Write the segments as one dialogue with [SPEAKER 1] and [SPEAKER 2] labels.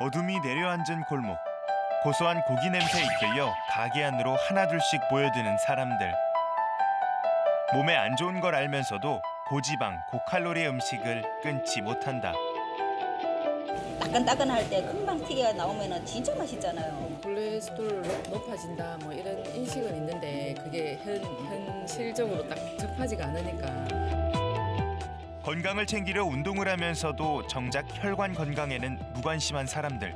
[SPEAKER 1] 어둠이 내려앉은 골목. 고소한 고기 냄새에 이끌려 가게 안으로 하나둘씩 모여드는 사람들. 몸에 안 좋은 걸 알면서도 고지방, 고칼로리 음식을 끊지 못한다.
[SPEAKER 2] 따끈따끈할 때 금방 튀겨 나오면 진짜 맛있잖아요.
[SPEAKER 3] 콜레스테롤 높아진다 뭐 이런 인식은 있는데 그게 현실적으로 딱 접하지가 않으니까.
[SPEAKER 1] 건강을 챙기려 운동을 하면서도 정작 혈관 건강에는 무관심한 사람들.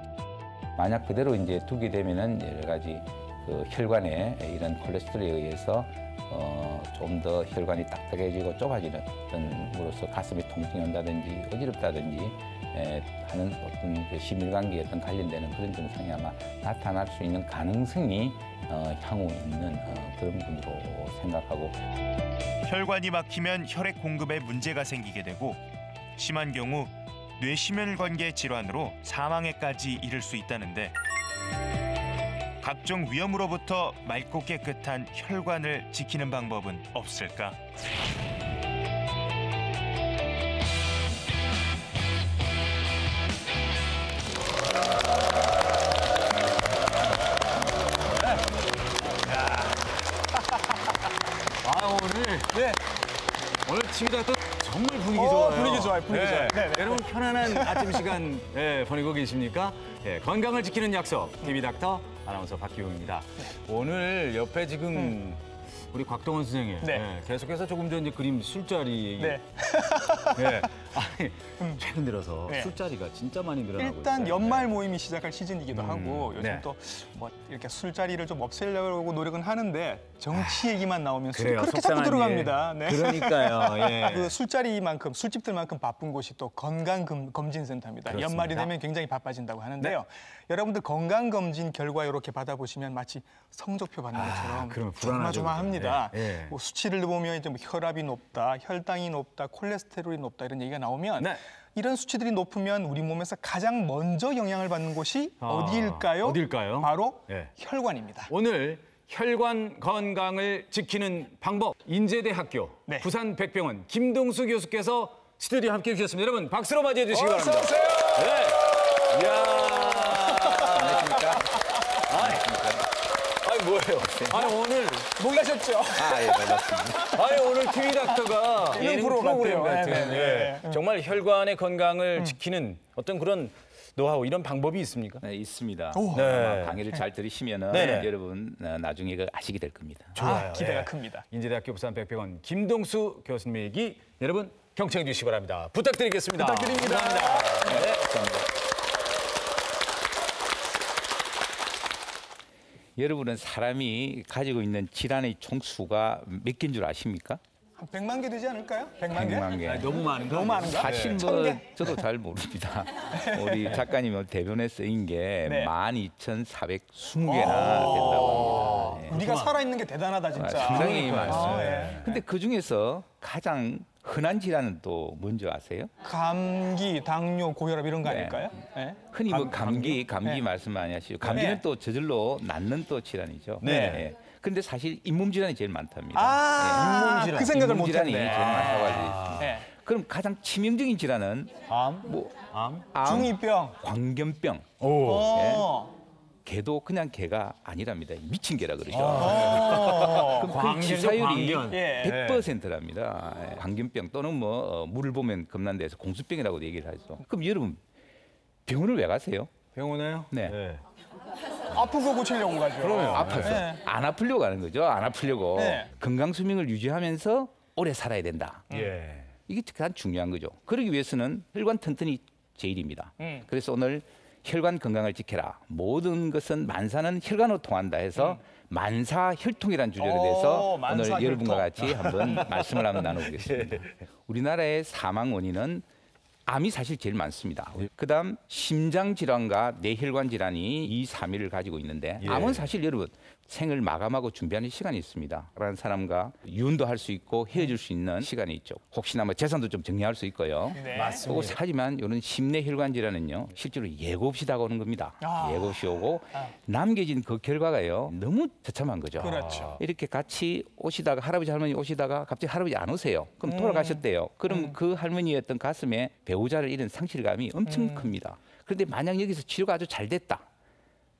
[SPEAKER 4] 만약 그대로 이제 두게 되면은 여러 가지 그 혈관에 이런 콜레스테롤에 의해서 좀 더 혈관이 딱딱해지고 좁아지는 어떤 으로서 가슴이 통증이 온다든지 어지럽다든지 하는 어떤 그 심혈관계에 어떤 관련되는 그런 증상이 아마 나타날 수 있는 가능성이 향후 있는 그런 분으로 생각하고.
[SPEAKER 1] 혈관이 막히면 혈액 공급에 문제가 생기게 되고 심한 경우 뇌심혈관계 질환으로 사망에까지 이를 수 있다는데 각종 위험으로부터 맑고 깨끗한 혈관을 지키는 방법은 없을까?
[SPEAKER 5] 오늘 TV다 또 정말 분위기 좋아요.
[SPEAKER 6] 분위기 좋아요. 분위기 좋아요.
[SPEAKER 5] 네. 여러분 편안한 아침 시간 보내고 계십니까? 건강을 지키는 약속 TV 닥터 아나운서 박기웅입니다. 오늘 옆에 지금 우리 곽동원 선생님 계속해서 조금 전 이제 그림 술자리
[SPEAKER 6] 네.
[SPEAKER 5] 아니 최근 들어서 술자리가 진짜 많이 늘어나고
[SPEAKER 6] 일단
[SPEAKER 5] 있어요.
[SPEAKER 6] 연말 모임이 시작할 시즌이기도 하고 요즘
[SPEAKER 5] 네.
[SPEAKER 6] 또 뭐 이렇게 술자리를 좀 없애려고 노력은 하는데 정치 얘기만 나오면 술이
[SPEAKER 5] 그래요.
[SPEAKER 6] 그렇게 자꾸
[SPEAKER 5] 속상한
[SPEAKER 6] 들어갑니다. 네.
[SPEAKER 5] 그러니까요. 예.
[SPEAKER 6] 그 술자리만큼 술집들만큼 바쁜 곳이 또 건강검진센터입니다.
[SPEAKER 5] 그렇습니다.
[SPEAKER 6] 연말이 되면 굉장히 바빠진다고 하는데요. 여러분들 건강검진 결과 이렇게 받아보시면 마치 성적표 받는 것처럼
[SPEAKER 5] 그러면 불안하죠.
[SPEAKER 6] 조마조마합니다.
[SPEAKER 5] 예.
[SPEAKER 6] 뭐 수치를 보면 이제 뭐 혈압이 높다, 혈당이 높다, 콜레스테롤이 높다 이런 얘기가 나오면 이런 수치들이 높으면 우리 몸에서 가장 먼저 영향을 받는 곳이 어디일까요?
[SPEAKER 5] 어디일까요?
[SPEAKER 6] 바로 혈관입니다.
[SPEAKER 5] 오늘 혈관 건강을 지키는 방법 인제대학교 부산 백병원 김동수 교수께서 스튜디오에 함께해 주셨습니다. 여러분 박수로 맞이해 주시기 바랍니다.
[SPEAKER 6] 어서 오세요.
[SPEAKER 5] 네. 이야. 안녕하십니까? 아니 뭐예요? 아니 오늘
[SPEAKER 6] 놀라셨죠?
[SPEAKER 4] 예, 반갑습니다.
[SPEAKER 5] 아니 오늘 TV 닥터가 예능 프로그램 같은
[SPEAKER 6] 네.
[SPEAKER 5] 정말 혈관의 건강을 지키는 어떤 그런 노하우 이런 방법이 있습니까?
[SPEAKER 4] 네, 있습니다.
[SPEAKER 5] 네.
[SPEAKER 4] 아마 강의를 잘 들으시면은
[SPEAKER 5] 네네.
[SPEAKER 4] 여러분 나중에 그 아시게 될 겁니다.
[SPEAKER 5] 좋아요.
[SPEAKER 6] 기대가 큽니다.
[SPEAKER 5] 인제대학교 부산 백병원 김동수 교수님 얘기 여러분 경청해 주시기 바랍니다. 부탁드리겠습니다.
[SPEAKER 6] 부탁드립니다.
[SPEAKER 5] 감사합니다. 네.
[SPEAKER 4] 감사합니다. 여러분은 사람이 가지고 있는 질환의 총수가 몇 개인 줄 아십니까?
[SPEAKER 6] 한 100만 개 되지 않을까요? 100만 개?
[SPEAKER 4] 100만 개.
[SPEAKER 5] 너무 많은가?
[SPEAKER 6] 너무 많은가?
[SPEAKER 4] 사실
[SPEAKER 6] 천
[SPEAKER 4] 뭐
[SPEAKER 6] 개?
[SPEAKER 4] 저도 잘 모릅니다. 우리 작가님 대본에 쓰인 게 12,420개나 된다고 합니다.
[SPEAKER 6] 우리가 살아있는 게 대단하다 진짜.
[SPEAKER 4] 상당히 많습니다.
[SPEAKER 6] 예.
[SPEAKER 4] 근데 그 중에서 가장 흔한 질환은 또 뭔지 아세요?
[SPEAKER 6] 감기, 당뇨, 고혈압 이런 거 아닐까요? 네.
[SPEAKER 4] 흔히 뭐 감기 말씀 많이 하시죠. 감기는
[SPEAKER 6] 네.
[SPEAKER 4] 또 저절로 낫는 또 질환이죠.
[SPEAKER 5] 네.
[SPEAKER 4] 근데 사실 잇몸 질환이 제일 많답니다.
[SPEAKER 6] 아, 그 생각을
[SPEAKER 4] 잇몸 질환이
[SPEAKER 6] 못했네.
[SPEAKER 4] 제일 많다고 알려 있습니다.
[SPEAKER 6] 네.
[SPEAKER 4] 그럼 가장 치명적인 질환은
[SPEAKER 5] 암?
[SPEAKER 6] 중이병.
[SPEAKER 4] 광견병. 개도 그냥 개가 아니랍니다. 미친 개라 그러죠. 그럼 그 치사율이
[SPEAKER 5] 광견.
[SPEAKER 4] 100%랍니다. 광견병 또는 뭐 물을 보면 겁난데서 공수병이라고 얘기를 하죠. 그럼 여러분 병원을 왜 가세요?
[SPEAKER 5] 병원에요?
[SPEAKER 4] 네.
[SPEAKER 6] 아프고 고치려고 가죠.
[SPEAKER 5] 그럼요.
[SPEAKER 4] 아파서 안 아프려고 가는 거죠. 안 아프려고
[SPEAKER 6] 네.
[SPEAKER 4] 건강 수명을 유지하면서 오래 살아야 된다.
[SPEAKER 5] 예.
[SPEAKER 4] 이게 가장 중요한 거죠. 그러기 위해서는 혈관 튼튼이 제일입니다. 그래서 오늘 혈관 건강을 지켜라. 모든 것은 만사는 혈관으로 통한다 해서 만사 혈통이라는 주제로 돼서
[SPEAKER 6] 만사
[SPEAKER 4] 오늘
[SPEAKER 6] 혈통.
[SPEAKER 4] 여러분과 같이 한번 말씀을 한번 나눠보겠습니다. 우리나라의 사망 원인은 암이 사실 제일 많습니다. 그다음 심장 질환과 뇌혈관 질환이 2, 3위를 가지고 있는데 암은 사실 여러분 생을 마감하고 준비하는 시간이 있습니다. 그런 사람과 이혼도 할 수 있고 헤어질 수 있는 시간이 있죠. 혹시나 뭐 재산도 좀 정리할 수 있고요.
[SPEAKER 6] 네.
[SPEAKER 5] 맞습니다.
[SPEAKER 4] 하지만 이런 심뇌혈관 질환은요 실제로 예고 없이 다가오는 겁니다. 예고 없이 오고 남겨진 그 결과가요 너무 처참한 거죠.
[SPEAKER 6] 그렇죠.
[SPEAKER 4] 이렇게 같이 오시다가 할아버지 할머니 오시다가 갑자기 할아버지 안 오세요. 그럼 돌아가셨대요. 그럼 그 할머니의 어떤 가슴에 배우 배우자를 잃은 상실감이 엄청 큽니다. 그런데 만약 여기서 치료가 아주 잘 됐다.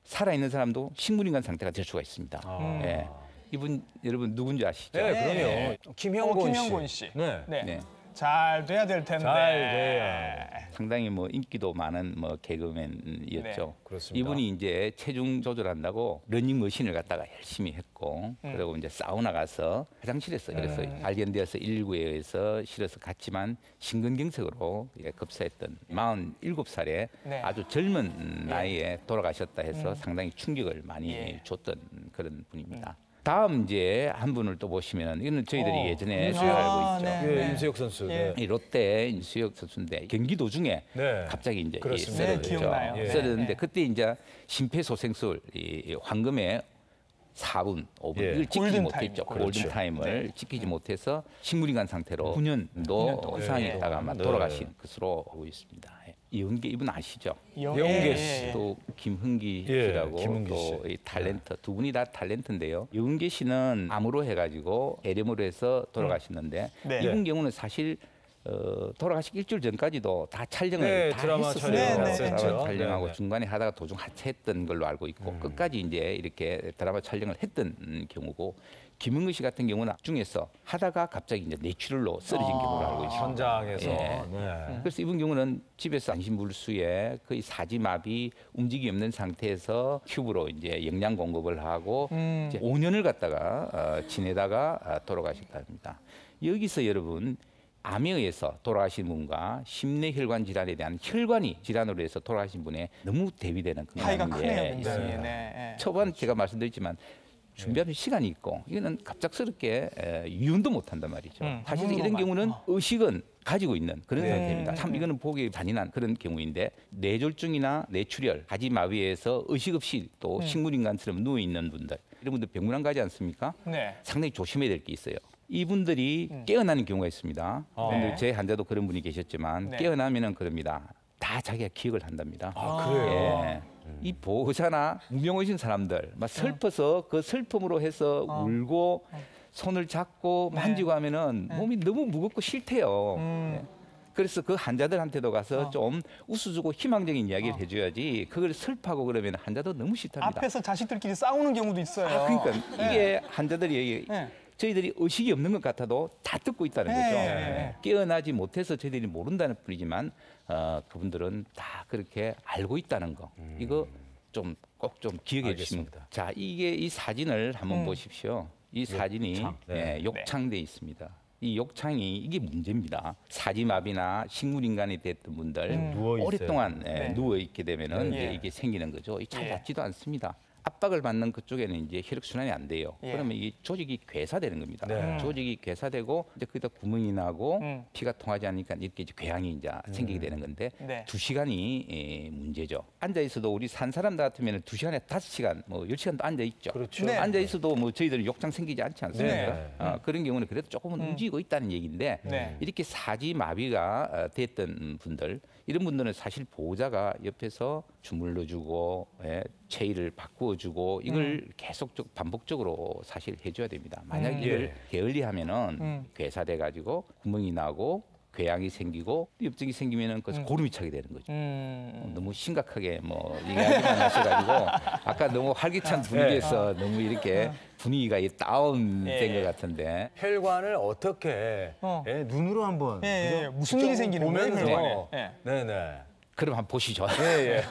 [SPEAKER 4] 살아있는 사람도 식물인간 상태가 될 수가 있습니다. 예. 이분 여러분 누군지 아시죠?
[SPEAKER 5] 네, 그럼요.
[SPEAKER 6] 김형곤 씨.
[SPEAKER 5] 네.
[SPEAKER 6] 네.
[SPEAKER 4] 네.
[SPEAKER 6] 잘 돼야 될 텐데.
[SPEAKER 5] 잘 돼야.
[SPEAKER 4] 상당히 뭐 인기도 많은 뭐 개그맨이었죠.
[SPEAKER 6] 네,
[SPEAKER 5] 그렇습니다.
[SPEAKER 4] 이분이 이제 체중 조절한다고 러닝머신을 갖다가 열심히 했고 그리고 이제 사우나 가서 화장실에서 그래서 발견되어서 119에 의해서 실어서 갔지만 심근경색으로 급사했던 47살에
[SPEAKER 6] 네.
[SPEAKER 4] 아주 젊은 나이에 돌아가셨다 해서 상당히 충격을 많이 줬던 그런 분입니다. 다음 이제 한 분을 또 보시면 이거는 저희들이 예전에 잘 알고 있죠.
[SPEAKER 6] 네.
[SPEAKER 5] 예, 임수혁 선수. 네.
[SPEAKER 4] 이 롯데 임수혁 선수인데 경기 도중에
[SPEAKER 5] 네.
[SPEAKER 4] 갑자기 이제
[SPEAKER 5] 그렇습니다.
[SPEAKER 4] 쓰러졌죠.
[SPEAKER 6] 네, 기억나요. 예.
[SPEAKER 4] 쓰러졌는데
[SPEAKER 6] 네.
[SPEAKER 4] 그때 이제 심폐소생술 이 황금의 4분, 5분
[SPEAKER 5] 예.
[SPEAKER 4] 이걸 지키지
[SPEAKER 6] 골든
[SPEAKER 4] 못했죠.
[SPEAKER 6] 타임.
[SPEAKER 4] 골든 타임을 지키지 못해서 식물인간 상태로 9년도 상황에
[SPEAKER 5] 네.
[SPEAKER 4] 있다가 아마
[SPEAKER 5] 네.
[SPEAKER 4] 돌아가신 것으로 알고 있습니다. 예. 이은계 이분 아시죠?
[SPEAKER 5] 영계 씨.
[SPEAKER 4] 또 김흥기
[SPEAKER 5] 예,
[SPEAKER 4] 씨라고
[SPEAKER 5] 김흥기
[SPEAKER 4] 또
[SPEAKER 5] 씨.
[SPEAKER 4] 이 탤런트 두 분이 다 탤런트인데요. 영계 씨는 암으로 해가지고 LM으로 해서 돌아가셨는데
[SPEAKER 6] 네.
[SPEAKER 4] 이분 경우는 사실 돌아가시기 일주일 전까지도 다 촬영을
[SPEAKER 5] 네,
[SPEAKER 4] 다
[SPEAKER 5] 드라마
[SPEAKER 4] 했었어요.
[SPEAKER 6] 촬영
[SPEAKER 4] 드라마
[SPEAKER 5] 했었죠.
[SPEAKER 4] 촬영하고
[SPEAKER 5] 네, 네.
[SPEAKER 4] 중간에 하다가 도중 하차했던 걸로 알고 있고 끝까지 이제 이렇게 드라마 촬영을 했던 경우고 김은근 씨 같은 경우는 중에서 하다가 갑자기 이제 뇌출혈로 쓰러진 경우를 알고 있습니다.
[SPEAKER 5] 현장에서.
[SPEAKER 4] 예.
[SPEAKER 5] 네.
[SPEAKER 4] 그래서 이번 경우는 집에서 안심불수에 거의 사지마비 움직임이 없는 상태에서 큐브로 이제 영양 공급을 하고 이제 5년을 갖다가 지내다가 돌아가셨다 합니다. 여기서 여러분 암에 의해서 돌아가신 분과 심내혈관 질환에 대한 혈관이 질환으로 해서 돌아가신 분의 너무 대비되는
[SPEAKER 6] 차이가
[SPEAKER 4] 그런
[SPEAKER 6] 크네요,
[SPEAKER 4] 게
[SPEAKER 6] 굉장히.
[SPEAKER 4] 있습니다.
[SPEAKER 6] 네.
[SPEAKER 4] 초반 제가 말씀드렸지만 준비하면 시간이 있고 이거는 갑작스럽게 유연도 못한단 말이죠. 사실 이런 경우는 의식은 가지고 있는 그런 상태입니다. 참 이거는 보기 잔인한 그런 경우인데 뇌졸중이나 뇌출혈, 가지마비에서 의식 없이 또 식물인간처럼 누워 있는 분들 이런 분들 병문 안 가지 않습니까?
[SPEAKER 6] 네.
[SPEAKER 4] 상당히 조심해야 될 게 있어요. 이분들이 깨어나는 경우가 있습니다.
[SPEAKER 6] 네.
[SPEAKER 4] 제 환자도 그런 분이 계셨지만
[SPEAKER 6] 네.
[SPEAKER 4] 깨어나면은 그럽니다. 다 자기가 기억을 한답니다.
[SPEAKER 5] 아, 그래요?
[SPEAKER 4] 예. 이 보호자나 무명의신 사람들 막 슬퍼서 그 슬픔으로 해서 울고 손을 잡고 만지고 하면은 몸이 너무 무겁고 싫대요. 예. 그래서 그 환자들한테도 가서 좀 웃어주고 희망적인 이야기를 해줘야지 그걸 슬퍼하고 그러면 환자도 너무 싫답니다.
[SPEAKER 6] 앞에서 자식들끼리 싸우는 경우도 있어요.
[SPEAKER 4] 그러니까 이게 환자들이
[SPEAKER 6] 네.
[SPEAKER 4] 저희들이 의식이 없는 것 같아도 다 듣고 있다는 거죠.
[SPEAKER 6] 네.
[SPEAKER 4] 깨어나지 못해서 저희들이 모른다는 뿐이지만 그분들은 다 그렇게 알고 있다는 거. 이거 좀 꼭 좀 기억해 주시면.
[SPEAKER 5] 알겠습니다.
[SPEAKER 4] 자, 이 사진을 한번 보십시오. 이 사진이
[SPEAKER 5] 욕창. 네.
[SPEAKER 4] 욕창돼 있습니다. 이 욕창이 이게 문제입니다. 사지마비나 식물인간이 됐던 분들
[SPEAKER 5] 누워 있어요.
[SPEAKER 4] 오랫동안
[SPEAKER 6] 네.
[SPEAKER 4] 누워 있게 되면은
[SPEAKER 6] 네.
[SPEAKER 4] 이제 이게 생기는 거죠. 잘
[SPEAKER 6] 예.
[SPEAKER 4] 낫지도 않습니다. 압박을 받는 그쪽에는 이제 혈액 순환이 안 돼요.
[SPEAKER 6] 예.
[SPEAKER 4] 그러면 이 조직이 괴사되는 겁니다.
[SPEAKER 5] 네.
[SPEAKER 4] 조직이 괴사되고 이제 거기다 구멍이 나고
[SPEAKER 6] 음.
[SPEAKER 4] 피가 통하지 않으니까 이렇게 이제 궤양이 이제 생기게 되는 건데
[SPEAKER 6] 네.
[SPEAKER 4] 2시간이 문제죠. 앉아 있어도 우리 산 사람들 같으면 2시간에 5시간, 뭐 10시간도 앉아 있죠.
[SPEAKER 5] 그렇죠.
[SPEAKER 6] 네.
[SPEAKER 4] 앉아 있어도 뭐 저희들 욕창 생기지 않지 않습니까?
[SPEAKER 5] 네.
[SPEAKER 4] 그런 경우는 그래도 조금은 움직이고 있다는 얘기인데
[SPEAKER 6] 네.
[SPEAKER 4] 이렇게 사지마비가 됐던 분들 이런 분들은 사실 보호자가 옆에서 주물러주고 체위를 바꾸어주고 이걸 계속적 반복적으로 사실 해줘야 됩니다. 만약 이걸
[SPEAKER 5] 예.
[SPEAKER 4] 게을리하면은 괴사돼 가지고 구멍이 나고 궤양이 생기고 염증이 생기면은 그래서 고름이 차게 되는 거죠. 너무 심각하게 뭐 얘기하기만 하셔가지고 아까 너무 활기찬 분위기에서 너무 이렇게 분위기가 다운된 것 같은데
[SPEAKER 5] 혈관을 어떻게 예, 눈으로 한번
[SPEAKER 6] 예,
[SPEAKER 5] 그죠?
[SPEAKER 6] 무슨 일이
[SPEAKER 5] 직접
[SPEAKER 6] 생기는 거예요,
[SPEAKER 5] 보면서
[SPEAKER 6] 혈관에? 예.
[SPEAKER 5] 네네.
[SPEAKER 4] 그럼 한번 보시죠.
[SPEAKER 5] 예, 예.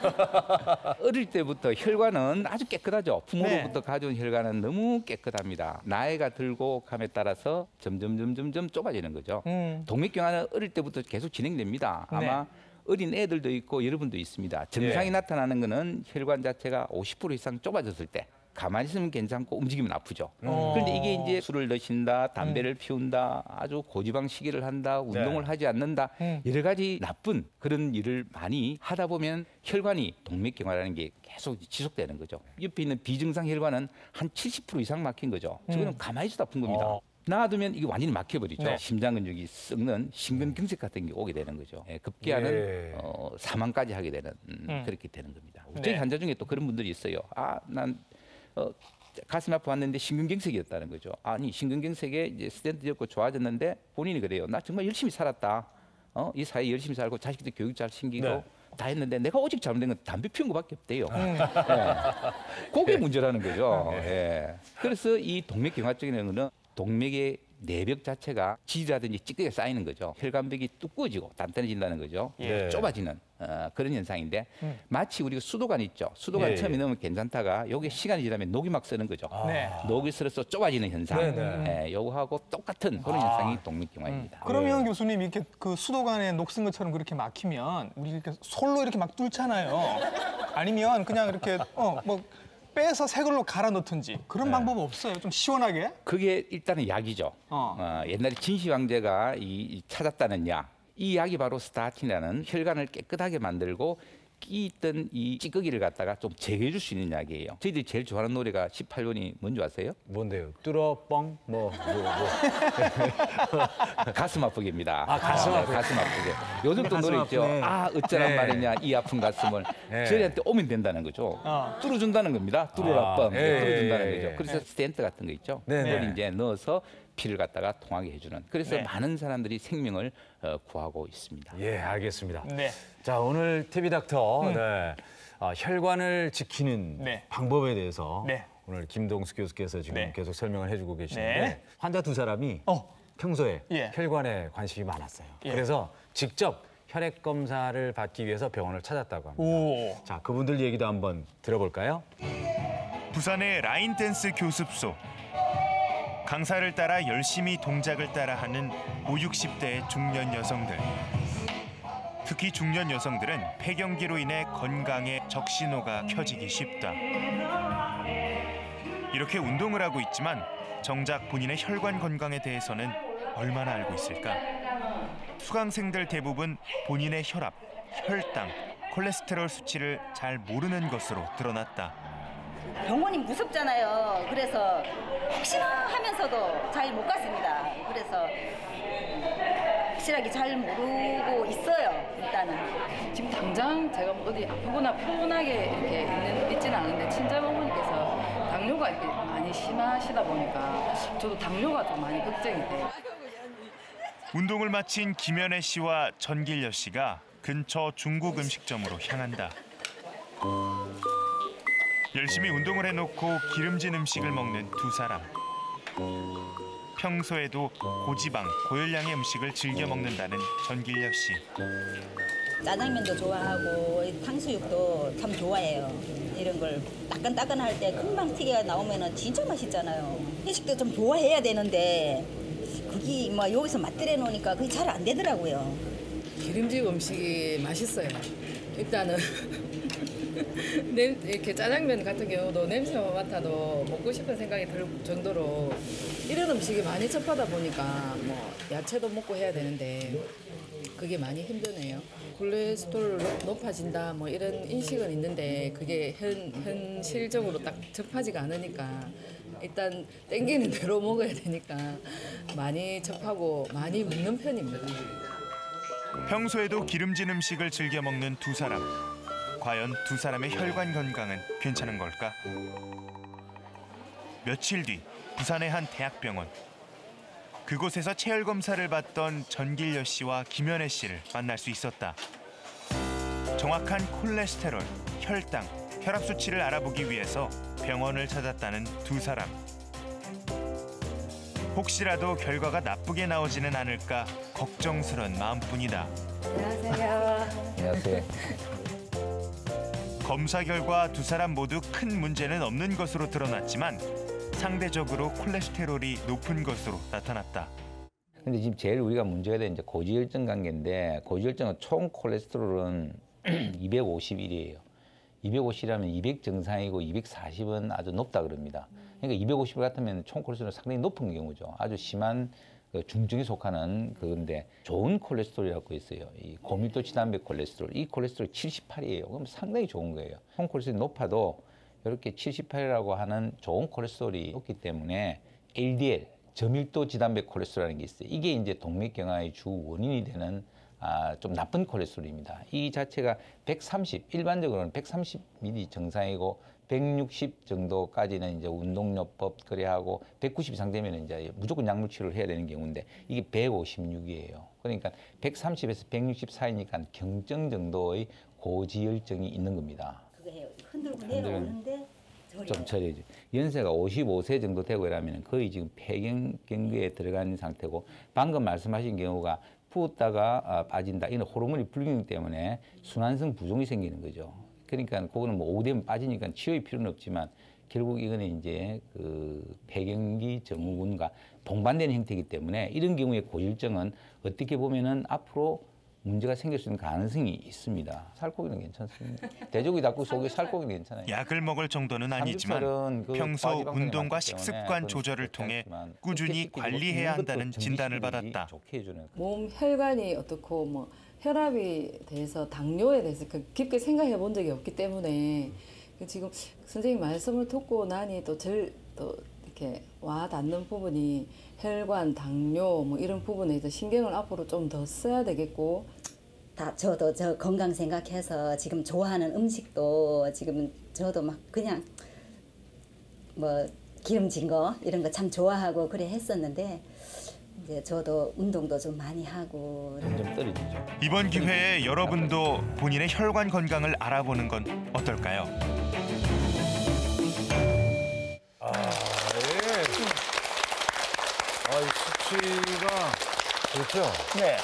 [SPEAKER 4] 어릴 때부터 혈관은 아주 깨끗하죠. 부모로부터 가져온 혈관은 너무 깨끗합니다. 나이가 들고 감에 따라서 점점 좁아지는 거죠. 동맥경화는 어릴 때부터 계속 진행됩니다. 아마 어린 애들도 있고 여러분도 있습니다. 증상이
[SPEAKER 5] 예.
[SPEAKER 4] 나타나는 거는 혈관 자체가 50% 이상 좁아졌을 때 가만히 있으면 괜찮고 움직이면 아프죠. 그런데 이게 이제 술을 드신다, 담배를 피운다, 아주 고지방 식이를 한다, 운동을 하지 않는다, 여러 가지 나쁜 그런 일을 많이 하다 보면 혈관이 동맥경화라는 게 계속 지속되는 거죠. 옆에 있는 비증상 혈관은 한 70% 이상 막힌 거죠. 저거는 가만히 있어도 아픈 겁니다. 놔두면 이게 완전히 막혀버리죠.
[SPEAKER 6] 네.
[SPEAKER 4] 심장 근육이 썩는 심근경색 같은 게 오게 되는 거죠. 급기야는
[SPEAKER 5] 예.
[SPEAKER 4] 사망까지 하게 되는 그렇게 되는 겁니다.
[SPEAKER 6] 네.
[SPEAKER 4] 저희 환자 중에 또 그런 분들이 있어요. 난 가슴 아파 왔는데 심근경색이었다는 거죠. 아니 심근경색에 이제 스텐트 넣고 좋아졌는데 본인이 그래요. 나 정말 열심히 살았다. 이 사회 열심히 살고 자식들 교육 잘 챙기고 다 했는데 내가 오직 잘못된 건 담배 피운 것밖에 없대요. 그게 문제라는 거죠. 그래서 이 동맥경화증이라는 거는 동맥의 내벽 자체가 지지라든지 찌꺼기가 쌓이는 거죠. 혈관벽이 두꺼워지고 단단해진다는 거죠. 좁아지는 그런 현상인데 마치 우리가 수도관 있죠. 수도관 처음에 넣으면 괜찮다가 요게 시간이 지나면 녹이 막 쓰는 거죠. 녹이 슬어서 좁아지는 현상. 요거하고 똑같은 그런 현상이 동맥경화입니다.
[SPEAKER 6] 그러면 교수님 이렇게 그 수도관에 녹 쓴 것처럼 그렇게 막히면 우리 이렇게 솔로 이렇게 막 뚫잖아요. 아니면 그냥 이렇게 뭐 빼서 새 걸로 갈아 넣든지 그런 방법 없어요? 좀 시원하게?
[SPEAKER 4] 그게 일단은 약이죠. 옛날에 진시 황제가 찾았다는 약. 이 약이 바로 스타틴이라는 혈관을 깨끗하게 만들고 끼 있던 이 찌꺼기를 갖다가 좀 제거해 줄 수 있는 약이에요. 저희들이 제일 좋아하는 노래가 18번이 뭔지 아세요?
[SPEAKER 5] 뭔데요? 뚫어 뻥
[SPEAKER 4] 가슴 아프게입니다.
[SPEAKER 5] 가슴 아프게.
[SPEAKER 4] 가슴 아프게. 요즘 또 노래 있죠. 어쩌란 말이냐 이 아픈 가슴을 저희한테 오면 된다는 거죠. 뚫어준다는 겁니다. 뚫어라 뻥. 뚫어준다는 거죠. 그래서 스텐트 같은 거 있죠. 그걸 이제 넣어서 피를 갖다가 통하게 해주는. 그래서 많은 사람들이 생명을 구하고 있습니다.
[SPEAKER 5] 예, 알겠습니다. 자, 오늘 TV 닥터 혈관을 지키는 방법에 대해서 오늘 김동수 교수께서 지금 계속 설명을 해주고 계시는데 환자 두 사람이 평소에 혈관에 관심이 많았어요. 그래서 직접 혈액 검사를 받기 위해서 병원을 찾았다고 합니다. 자, 그분들 얘기도 한번 들어볼까요?
[SPEAKER 1] 부산의 라인 댄스 교습소. 강사를 따라 열심히 동작을 따라하는 5, 60대의 중년 여성들. 특히 중년 여성들은 폐경기로 인해 건강에 적신호가 켜지기 쉽다. 이렇게 운동을 하고 있지만 정작 본인의 혈관 건강에 대해서는 얼마나 알고 있을까? 수강생들 대부분 본인의 혈압, 혈당, 콜레스테롤 수치를 잘 모르는 것으로 드러났다.
[SPEAKER 2] 병원이 무섭잖아요. 그래서 혹시나 하면서도 잘 못 갔습니다. 그래서 확실하게 잘 모르고 있어요. 일단은.
[SPEAKER 3] 지금 당장 제가 어디 아프거나 푸근하게 이렇게 있지는 않은데 친정 어머니께서 당뇨가 이렇게 많이 심하시다 보니까 저도 당뇨가 좀 많이 걱정이 돼요.
[SPEAKER 1] 운동을 마친 김연애 씨와 전길여 씨가 근처 중국 음식점으로 향한다. 열심히 운동을 해놓고 기름진 음식을 먹는 두 사람. 평소에도 고지방, 고열량의 음식을 즐겨 먹는다는 전길여 씨.
[SPEAKER 2] 짜장면도 좋아하고 탕수육도 참 좋아해요. 이런 걸 따끈따끈할 때 금방 튀겨 나오면 진짜 맛있잖아요. 회식도 좀 좋아해야 되는데 그게 뭐 여기서 맛들여 놓으니까 그게 잘 안 되더라고요.
[SPEAKER 3] 기름진 음식이 맛있어요. 일단은 이렇게 짜장면 같은 경우도 냄새만 맡아도 먹고 싶은 생각이 들 정도로 이런 음식이 많이 접하다 보니까 뭐 야채도 먹고 해야 되는데 그게 많이 힘드네요. 콜레스테롤 높아진다 뭐 이런 인식은 있는데 그게 현실적으로 딱 접하지가 않으니까 일단 땡기는 대로 먹어야 되니까 많이 접하고 많이 먹는 편입니다.
[SPEAKER 1] 평소에도 기름진 음식을 즐겨 먹는 두 사람. 과연 두 사람의 혈관 건강은 괜찮은 걸까? 며칠 뒤 부산의 한 대학병원. 그곳에서 체열 검사를 받던 전길여 씨와 김연애 씨를 만날 수 있었다. 정확한 콜레스테롤, 혈당, 혈압 수치를 알아보기 위해서 병원을 찾았다는 두 사람. 혹시라도 결과가 나쁘게 나오지는 않을까 걱정스런 마음뿐이다.
[SPEAKER 3] 안녕하세요.
[SPEAKER 4] 안녕하세요.
[SPEAKER 1] 검사 결과 두 사람 모두 큰 문제는 없는 것으로 드러났지만 상대적으로 콜레스테롤이 높은 것으로 나타났다.
[SPEAKER 4] 근데 지금 제일 우리가 문제가 되는 이제 고지혈증 관계인데 고지혈증은 총 콜레스테롤은 251이에요. 250이라면 200 정상이고 240은 아주 높다 그럽니다. 그러니까 250 같으면 총 콜레스테롤 상당히 높은 경우죠. 아주 심한 중증에 속하는 그건데 좋은 콜레스테롤이라고 있어요. 이 고밀도 지단백 콜레스테롤. 이 콜레스테롤 78이에요. 그럼 상당히 좋은 거예요. 총 콜레스테롤이 높아도 이렇게 78이라고 하는 좋은 콜레스테롤이 높기 때문에 LDL, 저밀도 지단백 콜레스테롤이라는 게 있어요. 이게 이제 동맥경화의 주 원인이 되는 좀 나쁜 콜레스테롤입니다. 이 자체가 130, 일반적으로는 130mg 정상이고 160 정도까지는 이제 운동요법 거래하고 190 이상 되면 이제 무조건 약물 치료를 해야 되는 경우인데 이게 156이에요. 그러니까 130에서 160 사이니까 경증 정도의 고지혈증이 있는 겁니다.
[SPEAKER 2] 그게 흔들고 내려오는데
[SPEAKER 4] 좀 처리해줘. 연세가 55세 정도 되고 이러면 거의 지금 폐경계에 들어간 상태고 방금 말씀하신 경우가 부었다가 빠진다. 이런 호르몬이 불균형 때문에 순환성 부종이 생기는 거죠. 그러니까 그거는 뭐 오후 되면 빠지니까 치료의 필요는 없지만 결국 이거는 이제 그 폐경기 증후군과 동반되는 형태이기 때문에 이런 경우에 고혈증은 어떻게 보면은 앞으로 문제가 생길 수 있는 가능성이 있습니다. 살코기는 괜찮습니다. 돼지고기, 닭고기, 소고기, 살코기는 괜찮아요.
[SPEAKER 1] 약을 먹을 정도는 아니지만
[SPEAKER 4] 삼겹살은 그
[SPEAKER 1] 평소
[SPEAKER 4] 과지방산이
[SPEAKER 1] 운동과
[SPEAKER 4] 많기 때문에
[SPEAKER 1] 식습관 조절을
[SPEAKER 4] 그건
[SPEAKER 1] 통해
[SPEAKER 4] 괜찮지만
[SPEAKER 1] 꾸준히
[SPEAKER 4] 그렇게
[SPEAKER 1] 관리해야
[SPEAKER 4] 먹는 것도
[SPEAKER 1] 한다는 진단을
[SPEAKER 4] 정기식이든지
[SPEAKER 1] 받았다.
[SPEAKER 4] 좋게 해주는.
[SPEAKER 3] 몸 혈관이 어떻고 뭐 혈압에 대해서 당뇨에 대해서 깊게 생각해 본 적이 없기 때문에 지금 선생님 말씀을 듣고 나니 또 이렇게 와 닿는 부분이 혈관, 당뇨 뭐 이런 부분에 대해서 신경을 앞으로 좀 더 써야 되겠고
[SPEAKER 2] 저도 저 건강 생각해서 지금 좋아하는 음식도 지금 저도 막 그냥 뭐 기름진 거 이런 거 참 좋아하고 그래 했었는데 이제 저도 운동도 좀 많이 하고
[SPEAKER 4] 점점 떨어지죠.
[SPEAKER 1] 이번 기회에 여러분도 본인의 혈관 건강을 알아보는 건 어떨까요?
[SPEAKER 5] 이 수치가 그렇죠.
[SPEAKER 6] 네.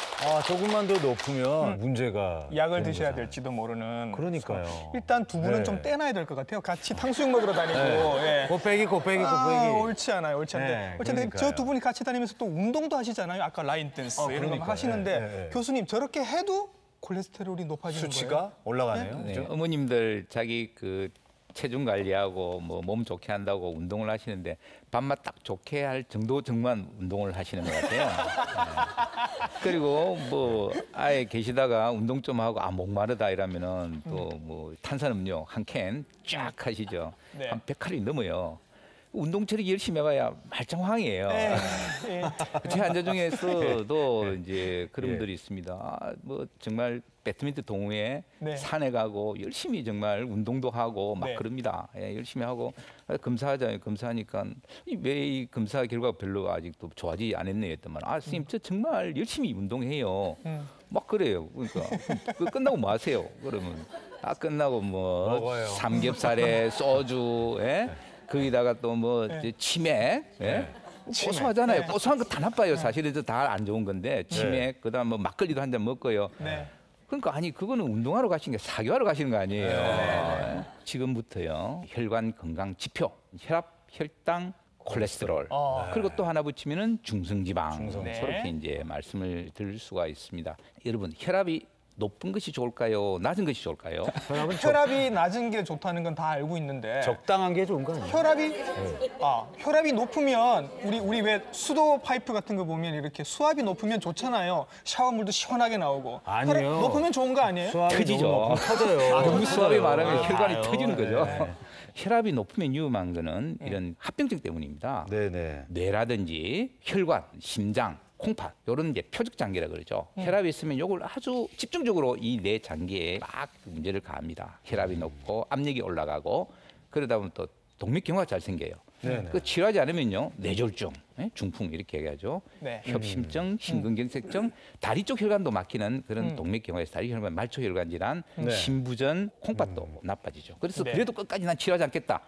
[SPEAKER 5] 조금만 더 높으면 문제가
[SPEAKER 6] 약을
[SPEAKER 5] 되는
[SPEAKER 6] 드셔야
[SPEAKER 5] 거잖아요.
[SPEAKER 6] 될지도 모르는.
[SPEAKER 5] 그러니까요.
[SPEAKER 6] 그래서 일단 두 분은
[SPEAKER 5] 네.
[SPEAKER 6] 좀 떼놔야 될 것 같아요. 같이 탕수육 먹으러 다니고.
[SPEAKER 5] 네.
[SPEAKER 6] 예.
[SPEAKER 5] 곱빼기.
[SPEAKER 6] 옳지 않아요. 옳지 않은데.
[SPEAKER 5] 네,
[SPEAKER 6] 어쨌든
[SPEAKER 5] 그러니까요.
[SPEAKER 6] 저 두 분이 같이 다니면서 또 운동도 하시잖아요. 아까 라인 댄스 이런 거
[SPEAKER 5] 그러니까요.
[SPEAKER 6] 하시는데
[SPEAKER 5] 네.
[SPEAKER 6] 교수님 저렇게 해도 콜레스테롤이 높아지는 거예요?
[SPEAKER 5] 수치가 올라가네요.
[SPEAKER 4] 네,
[SPEAKER 5] 그죠?
[SPEAKER 4] 어머님들 자기 그 체중 관리하고 뭐 몸 좋게 한다고 운동을 하시는데 밥맛 딱 좋게 할 정도만 운동을 하시는 것 같아요. 네. 그리고 뭐 아예 계시다가 운동 좀 하고 목마르다 이러면은 또 뭐 탄산음료 한 캔 쫙 하시죠.
[SPEAKER 6] 네.
[SPEAKER 4] 한 100칼로리 넘어요. 운동 처리 열심히 해봐야 말짱황이에요.
[SPEAKER 6] 예.
[SPEAKER 4] 제 환자 중에서도 이제 그런
[SPEAKER 5] 예.
[SPEAKER 4] 분들이 있습니다. 뭐 정말 배드민턴 동호회
[SPEAKER 6] 네.
[SPEAKER 4] 산에 가고 열심히 정말 운동도 하고 막
[SPEAKER 6] 네.
[SPEAKER 4] 그럽니다. 예, 열심히 하고 검사하잖아요. 검사하니까 왜 이 검사 결과가 별로 아직도 좋아지지 않았네요. 했더만 선생님 저 정말 열심히 운동해요. 막 그래요. 그러니까 그 끝나고 뭐 하세요? 그러면 끝나고 뭐
[SPEAKER 5] 먹어요.
[SPEAKER 4] 삼겹살에 소주, 예? 거기다가 또 뭐 치맥, 예? 고소하잖아요. 고소한 거 다 나빠요. 사실은 다 안 좋은 건데 치맥, 그다음 뭐 막걸리도 한 잔 먹고요.
[SPEAKER 6] 네.
[SPEAKER 4] 그러니까 아니 그거는 운동하러 가신 게 사교하러 가시는 거 아니에요. 예? 지금부터요 혈관 건강 지표, 혈압, 혈당, 콜레스테롤 그리고 또 하나 붙이면은 중성지방
[SPEAKER 6] 네.
[SPEAKER 4] 그렇게 이제 말씀을 드릴 수가 있습니다. 여러분 혈압이 높은 것이 좋을까요? 낮은 것이 좋을까요?
[SPEAKER 6] 혈압이 낮은 게 좋다는 건 다 알고 있는데
[SPEAKER 5] 적당한 게 좋은 거 아니에요?
[SPEAKER 6] 혈압이 높으면 우리 왜 수도 파이프 같은 거 보면 이렇게 수압이 높으면 좋잖아요. 샤워물도 시원하게 나오고.
[SPEAKER 5] 아니요.
[SPEAKER 6] 혈압 높으면 좋은 거 아니에요?
[SPEAKER 5] 수압이
[SPEAKER 4] 터지죠.
[SPEAKER 5] 너무 높으면 터져요.
[SPEAKER 4] 너무 수압이 많으면 혈관이
[SPEAKER 5] 아요.
[SPEAKER 4] 터지는 거죠.
[SPEAKER 5] 네.
[SPEAKER 4] 혈압이 높으면 위험한 거는 이런 합병증 때문입니다.
[SPEAKER 5] 네네.
[SPEAKER 4] 뇌라든지 혈관, 심장, 콩팥 이런 이제 표적 장기라 그러죠. 혈압이 있으면 이걸 아주 집중적으로 이 뇌 장기에 막 문제를 가합니다. 혈압이 높고 압력이 올라가고 그러다 보면 또 동맥경화가 잘 생겨요.
[SPEAKER 5] 네네.
[SPEAKER 4] 그 치료하지 않으면요 뇌졸중, 중풍 이렇게 얘기하죠.
[SPEAKER 6] 네.
[SPEAKER 4] 협심증, 심근경색증, 다리 쪽 혈관도 막히는 그런 동맥경화에서 다리 혈관, 말초 혈관 질환,
[SPEAKER 5] 네.
[SPEAKER 4] 심부전, 콩팥도 나빠지죠. 그래서
[SPEAKER 6] 네.
[SPEAKER 4] 그래도 끝까지 난 치료하지 않겠다.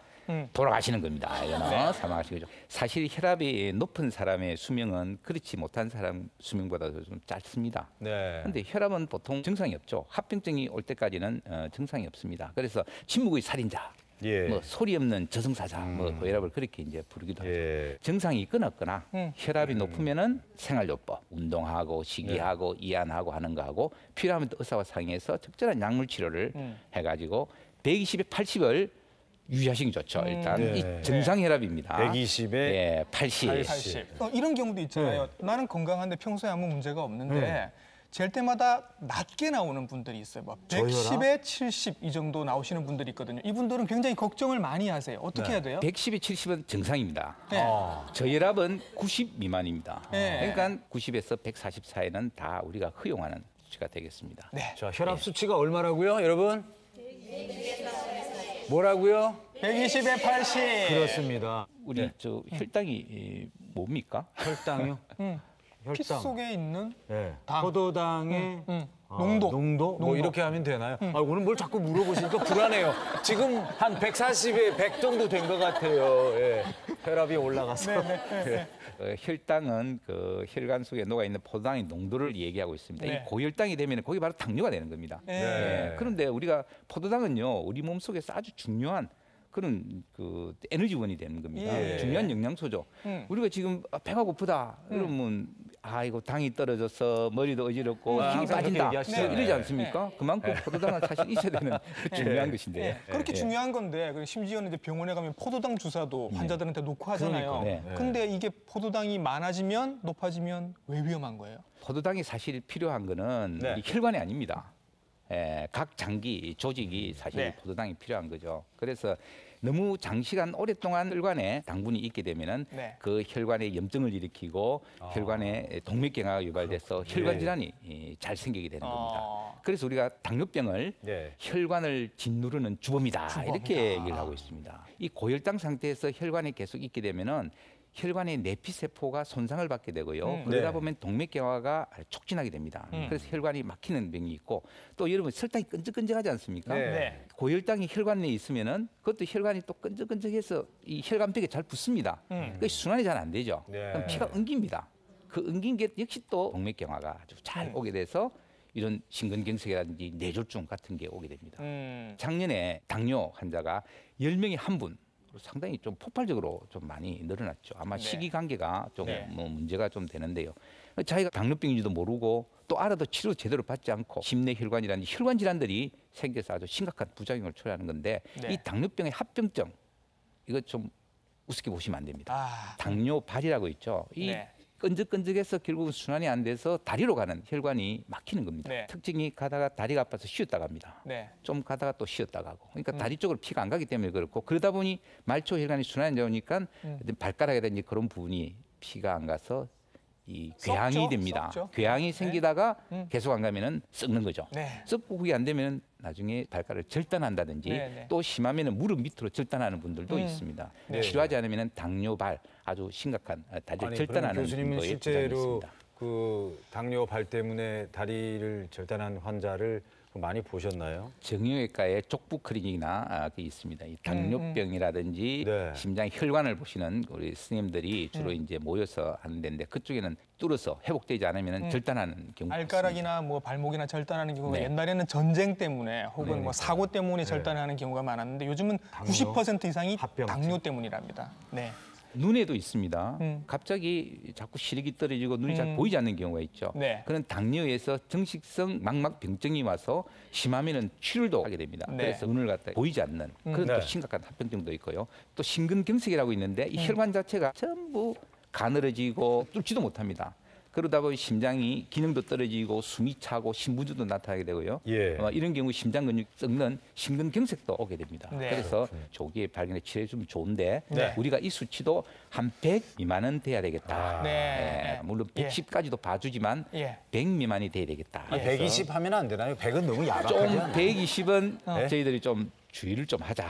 [SPEAKER 4] 돌아가시는 겁니다. 이거는 사망하시는 거죠. 사실 혈압이 높은 사람의 수명은 그렇지 못한 사람 수명보다 좀 짧습니다.
[SPEAKER 5] 네.
[SPEAKER 4] 그런데 혈압은 보통 증상이 없죠. 합병증이 올 때까지는 증상이 없습니다. 그래서 침묵의 살인자,
[SPEAKER 5] 예.
[SPEAKER 4] 뭐 소리 없는 저승사자, 뭐 혈압을 그렇게 이제 부르기도 하죠.
[SPEAKER 5] 예.
[SPEAKER 4] 증상이 있거나 없거나 혈압이 높으면은 생활요법, 운동하고 식이하고 이완하고 하는 거하고 필요하면 또 의사와 상의해서 적절한 약물 치료를 해가지고 120에 80을 유지하시는 게 좋죠. 일단
[SPEAKER 5] 네.
[SPEAKER 4] 이 정상 혈압입니다.
[SPEAKER 5] 120에
[SPEAKER 4] 예, 80.
[SPEAKER 6] 80. 이런 경우도 있잖아요. 나는 건강한데 평소에 아무 문제가 없는데 잴 때마다 낮게 나오는 분들이 있어요. 막 110에 70 이 정도 나오시는 분들이 있거든요. 이분들은 굉장히 걱정을 많이 하세요. 어떻게 해야 돼요?
[SPEAKER 4] 110에 70은 정상입니다.
[SPEAKER 6] 네.
[SPEAKER 4] 저혈압은 90 미만입니다.
[SPEAKER 6] 네.
[SPEAKER 4] 그러니까 90에서 140 사이는 다 우리가 허용하는 수치가 되겠습니다.
[SPEAKER 6] 네.
[SPEAKER 5] 자, 혈압 수치가 얼마라고요, 여러분? 뭐라고요?
[SPEAKER 6] 120에 80.
[SPEAKER 5] 그렇습니다.
[SPEAKER 4] 우리 저 혈당이 뭡니까?
[SPEAKER 5] 혈당이요?
[SPEAKER 6] 피
[SPEAKER 5] 혈당.
[SPEAKER 6] 속에 있는
[SPEAKER 5] 네.
[SPEAKER 6] 당.
[SPEAKER 5] 포도당의
[SPEAKER 6] 농도.
[SPEAKER 5] 농도? 뭐
[SPEAKER 6] 농도.
[SPEAKER 5] 이렇게 하면 되나요? 아, 오늘 뭘 자꾸 물어보시니까 불안해요. 지금 한 140에 100 정도 된 것 같아요. 예. 혈압이 올라가서.
[SPEAKER 4] 혈당은 그 혈관 속에 녹아 있는 포도당의 농도를 얘기하고 있습니다.
[SPEAKER 6] 네.
[SPEAKER 4] 이 고혈당이 되면 거기 바로 당뇨가 되는 겁니다.
[SPEAKER 6] 네.
[SPEAKER 4] 예, 그런데 우리가 포도당은요, 우리 몸 속에서 아주 중요한 그런 그 에너지원이 되는 겁니다.
[SPEAKER 6] 예.
[SPEAKER 4] 중요한 영양소죠. 우리가 지금 배가 고프다 이러면 아 이거 당이 떨어져서 머리도 어지럽고 힘이
[SPEAKER 5] 항상 그렇게
[SPEAKER 4] 빠진다
[SPEAKER 5] 얘기하시잖아요.
[SPEAKER 4] 뭐 이러지 않습니까? 그만큼 포도당은 사실 있어야 되는 중요한 것인데
[SPEAKER 6] 네, 그렇게 중요한 건데 그리고 심지어는 이제 병원에 가면 포도당 주사도 환자들한테 놓고 하잖아요.
[SPEAKER 5] 그러니까.
[SPEAKER 4] 네.
[SPEAKER 6] 근데 이게 포도당이 많아지면 높아지면 왜 위험한 거예요?
[SPEAKER 4] 포도당이 사실 필요한 거는
[SPEAKER 5] 네.
[SPEAKER 4] 우리 혈관이 아닙니다. 각 장기, 조직이 사실
[SPEAKER 6] 네.
[SPEAKER 4] 포도당이 필요한 거죠. 그래서 너무 장시간 오랫동안 혈관에 당분이 있게 되면은
[SPEAKER 6] 네.
[SPEAKER 4] 그 혈관에 염증을 일으키고 혈관에 동맥경화가 유발돼서 혈관 질환이 잘 생기게 되는 겁니다. 그래서 우리가 당뇨병을
[SPEAKER 5] 네.
[SPEAKER 4] 혈관을 짓누르는 주범이다
[SPEAKER 6] 주범이다.
[SPEAKER 4] 이렇게 얘기를 하고 있습니다. 이 고혈당 상태에서 혈관에 계속 있게 되면은 혈관의 내피세포가 손상을 받게 되고요. 그러다
[SPEAKER 5] 네.
[SPEAKER 4] 보면 동맥경화가 촉진하게 됩니다. 그래서 혈관이 막히는 병이 있고 또 여러분 설탕이 끈적끈적하지 않습니까?
[SPEAKER 5] 네.
[SPEAKER 6] 네.
[SPEAKER 4] 고혈당이 혈관 내에 있으면은 그것도 혈관이 또 끈적끈적해서 이 혈관벽에 잘 붙습니다. 그 순환이 잘 안 되죠.
[SPEAKER 5] 네.
[SPEAKER 4] 그럼 피가 응깁니다. 그 응긴 게 역시 또 동맥경화가 아주 잘 오게 돼서 이런 심근경색이라든지 뇌졸중 같은 게 오게 됩니다. 작년에 당뇨 환자가 10명에 한 분. 상당히 좀 폭발적으로 좀 많이 늘어났죠. 아마
[SPEAKER 6] 네.
[SPEAKER 4] 시기관계가 좀
[SPEAKER 6] 네.
[SPEAKER 4] 뭐 문제가 좀 되는데요. 자기가 당뇨병인지도 모르고 또 알아도 치료 제대로 받지 않고 심내혈관이라는 혈관 질환들이 생겨서 아주 심각한 부작용을 초래하는 건데
[SPEAKER 6] 네.
[SPEAKER 4] 이 당뇨병의 합병증 이거 좀 우습게 보시면 안 됩니다.
[SPEAKER 6] 아,
[SPEAKER 4] 당뇨발이라고 있죠. 이
[SPEAKER 6] 네.
[SPEAKER 4] 끈적끈적해서 결국은 순환이 안 돼서 다리로 가는 혈관이 막히는 겁니다.
[SPEAKER 6] 네.
[SPEAKER 4] 특징이 가다가 다리가 아파서 쉬었다 갑니다.
[SPEAKER 6] 네.
[SPEAKER 4] 좀 가다가 또 쉬었다 가고. 그러니까 다리 쪽으로 피가 안 가기 때문에 그렇고 그러다 보니 말초 혈관이 순환이 안 되니까 발가락이라든지 그런 부분이 피가 안 가서 이 궤양이
[SPEAKER 6] 썩죠?
[SPEAKER 4] 됩니다.
[SPEAKER 6] 썩죠?
[SPEAKER 4] 궤양이 생기다가 계속 안 가면은 썩는 거죠.
[SPEAKER 6] 네.
[SPEAKER 4] 썩고 그게 안 되면 나중에 발가락을 절단한다든지
[SPEAKER 6] 네, 네.
[SPEAKER 4] 또 심하면은 무릎 밑으로 절단하는 분들도 있습니다.
[SPEAKER 5] 네.
[SPEAKER 4] 치료하지 않으면은 당뇨발 아주 심각한 다리를
[SPEAKER 5] 아니, 그럼
[SPEAKER 4] 절단하는
[SPEAKER 5] 교수님은
[SPEAKER 4] 거에 부작용이
[SPEAKER 5] 실제로
[SPEAKER 4] 있습니다.
[SPEAKER 5] 그 당뇨발 때문에 다리를 절단한 환자를 많이 보셨나요?
[SPEAKER 4] 정형외과에 족부 클리닉이나 그 있습니다. 이 당뇨병이라든지
[SPEAKER 5] 네.
[SPEAKER 4] 심장 혈관을 보시는 우리 스님들이 주로 이제 모여서 하는 데인데 그쪽에는 뚫어서 회복되지 않으면 절단하는 경우가 있습니다.
[SPEAKER 6] 알가락이나 뭐 발목이나 절단하는 경우가
[SPEAKER 4] 네.
[SPEAKER 6] 옛날에는 전쟁 때문에 혹은 뭐 사고 때문에 절단하는 경우가 많았는데 요즘은 90% 이상이
[SPEAKER 5] 합병증.
[SPEAKER 6] 당뇨 때문이랍니다. 네.
[SPEAKER 4] 눈에도 있습니다. 갑자기 자꾸 시력이 떨어지고 눈이 잘 보이지 않는 경우가 있죠.
[SPEAKER 6] 네.
[SPEAKER 4] 그런 당뇨에서 정식성 망막 병증이 와서 심하면은 출혈도 하게 됩니다.
[SPEAKER 6] 네.
[SPEAKER 4] 그래서 눈을 갖다 보이지 않는 그런 또
[SPEAKER 5] 네.
[SPEAKER 4] 심각한 합병증도 있고요. 또 심근경색이라고 있는데 이 혈관 자체가 전부 가늘어지고 뚫지도 못합니다. 그러다 보니 심장이 기능도 떨어지고 숨이 차고 신부주도 나타나게 되고요.
[SPEAKER 5] 예.
[SPEAKER 4] 이런 경우 심장 근육 썩는 심근경색도 오게 됩니다.
[SPEAKER 6] 네.
[SPEAKER 4] 그래서 조기에 발견해 치료해 주면 좋은데
[SPEAKER 6] 네.
[SPEAKER 4] 우리가 이 수치도 한 100 미만은 돼야 되겠다.
[SPEAKER 6] 네.
[SPEAKER 4] 물론
[SPEAKER 6] 예.
[SPEAKER 4] 110까지도 봐주지만
[SPEAKER 6] 예.
[SPEAKER 4] 100 미만이 돼야 되겠다.
[SPEAKER 5] 한 120 하면 안 되나요? 100은 너무 야박하지
[SPEAKER 4] 좀
[SPEAKER 5] 않나요?
[SPEAKER 4] 120은 저희들이 좀 주의를 좀 하자.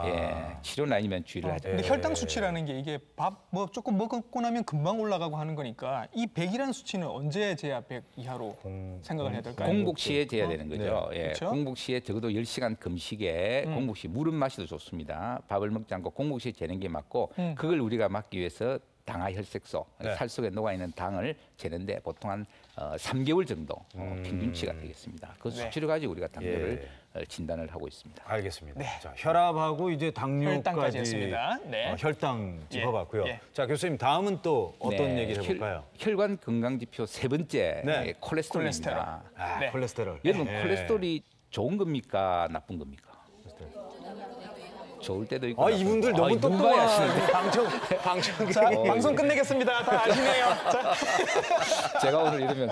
[SPEAKER 4] 예, 치료는 아니면 주의를 하자.
[SPEAKER 6] 근데 혈당 수치라는 게 이게 밥 뭐 조금 먹고 나면 금방 올라가고 하는 거니까 이 100이라는 수치는 언제 재야 100 이하로 생각을 해야 될까요?
[SPEAKER 4] 공복 시에 재야 되는 거죠. 예,
[SPEAKER 6] 그렇죠?
[SPEAKER 4] 공복 시에 적어도 10시간 금식에 공복 시 물은 마셔도 좋습니다. 밥을 먹지 않고 공복 시에 재는 게 맞고 그걸 우리가 막기 위해서 당하혈색소,
[SPEAKER 5] 네.
[SPEAKER 4] 살 속에 녹아 있는 당을 재는데 보통 한 3개월 정도 평균치가 되겠습니다. 그
[SPEAKER 6] 네.
[SPEAKER 4] 수치를 가지고 우리가 당뇨를 진단을 하고 있습니다.
[SPEAKER 5] 알겠습니다. 자, 혈압하고 이제 당뇨까지
[SPEAKER 6] 혈당까지 했습니다. 네.
[SPEAKER 5] 혈당 짚어봤고요.
[SPEAKER 6] 예.
[SPEAKER 5] 자, 교수님 다음은 또 어떤
[SPEAKER 4] 네,
[SPEAKER 5] 얘기를 해볼까요?
[SPEAKER 4] 혈관 건강 지표 세 번째
[SPEAKER 5] 네.
[SPEAKER 4] 콜레스테롤입니다.
[SPEAKER 5] 아,
[SPEAKER 6] 네.
[SPEAKER 5] 콜레스테롤.
[SPEAKER 4] 여러분
[SPEAKER 5] 예.
[SPEAKER 4] 콜레스테롤이 좋은 겁니까 나쁜 겁니까? 좋을 때도 있고.
[SPEAKER 5] 아,
[SPEAKER 4] 나쁜
[SPEAKER 5] 이분들
[SPEAKER 4] 것도.
[SPEAKER 5] 너무
[SPEAKER 4] 눈 봐야 아시는데.
[SPEAKER 5] 방청.
[SPEAKER 6] 자, 방송 끝내겠습니다. 다 아시네요. 자.
[SPEAKER 4] 제가 오늘 이러면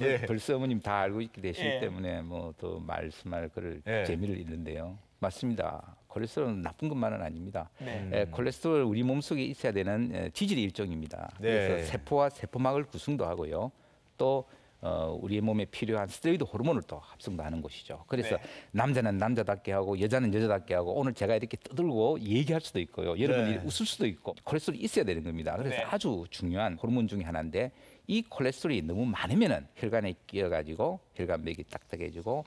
[SPEAKER 5] 예.
[SPEAKER 4] 벌써 어머님 다 알고 있게 되시기
[SPEAKER 6] 예.
[SPEAKER 4] 때문에 뭐 더 말씀할 그럴
[SPEAKER 5] 예.
[SPEAKER 4] 재미를 있는데요. 맞습니다. 콜레스테롤은 나쁜 것만은 아닙니다.
[SPEAKER 6] 네.
[SPEAKER 4] 콜레스테롤 우리 몸속에 있어야 되는 지질의 일종입니다.
[SPEAKER 5] 네.
[SPEAKER 4] 그래서 세포와 세포막을 구성도 하고요. 또 우리의 몸에 필요한 스테로이드 호르몬을 또 합성도 하는 곳이죠. 그래서
[SPEAKER 6] 네.
[SPEAKER 4] 남자는 남자답게 하고 여자는 여자답게 하고 오늘 제가 이렇게 떠들고 얘기할 수도 있고요. 여러분이
[SPEAKER 5] 네.
[SPEAKER 4] 웃을 수도 있고 콜레스테롤이 있어야 되는 겁니다. 그래서
[SPEAKER 6] 네.
[SPEAKER 4] 아주 중요한 호르몬 중에 하나인데 이 콜레스테롤이 너무 많으면은 혈관에 끼어가지고 혈관맥이 딱딱해지고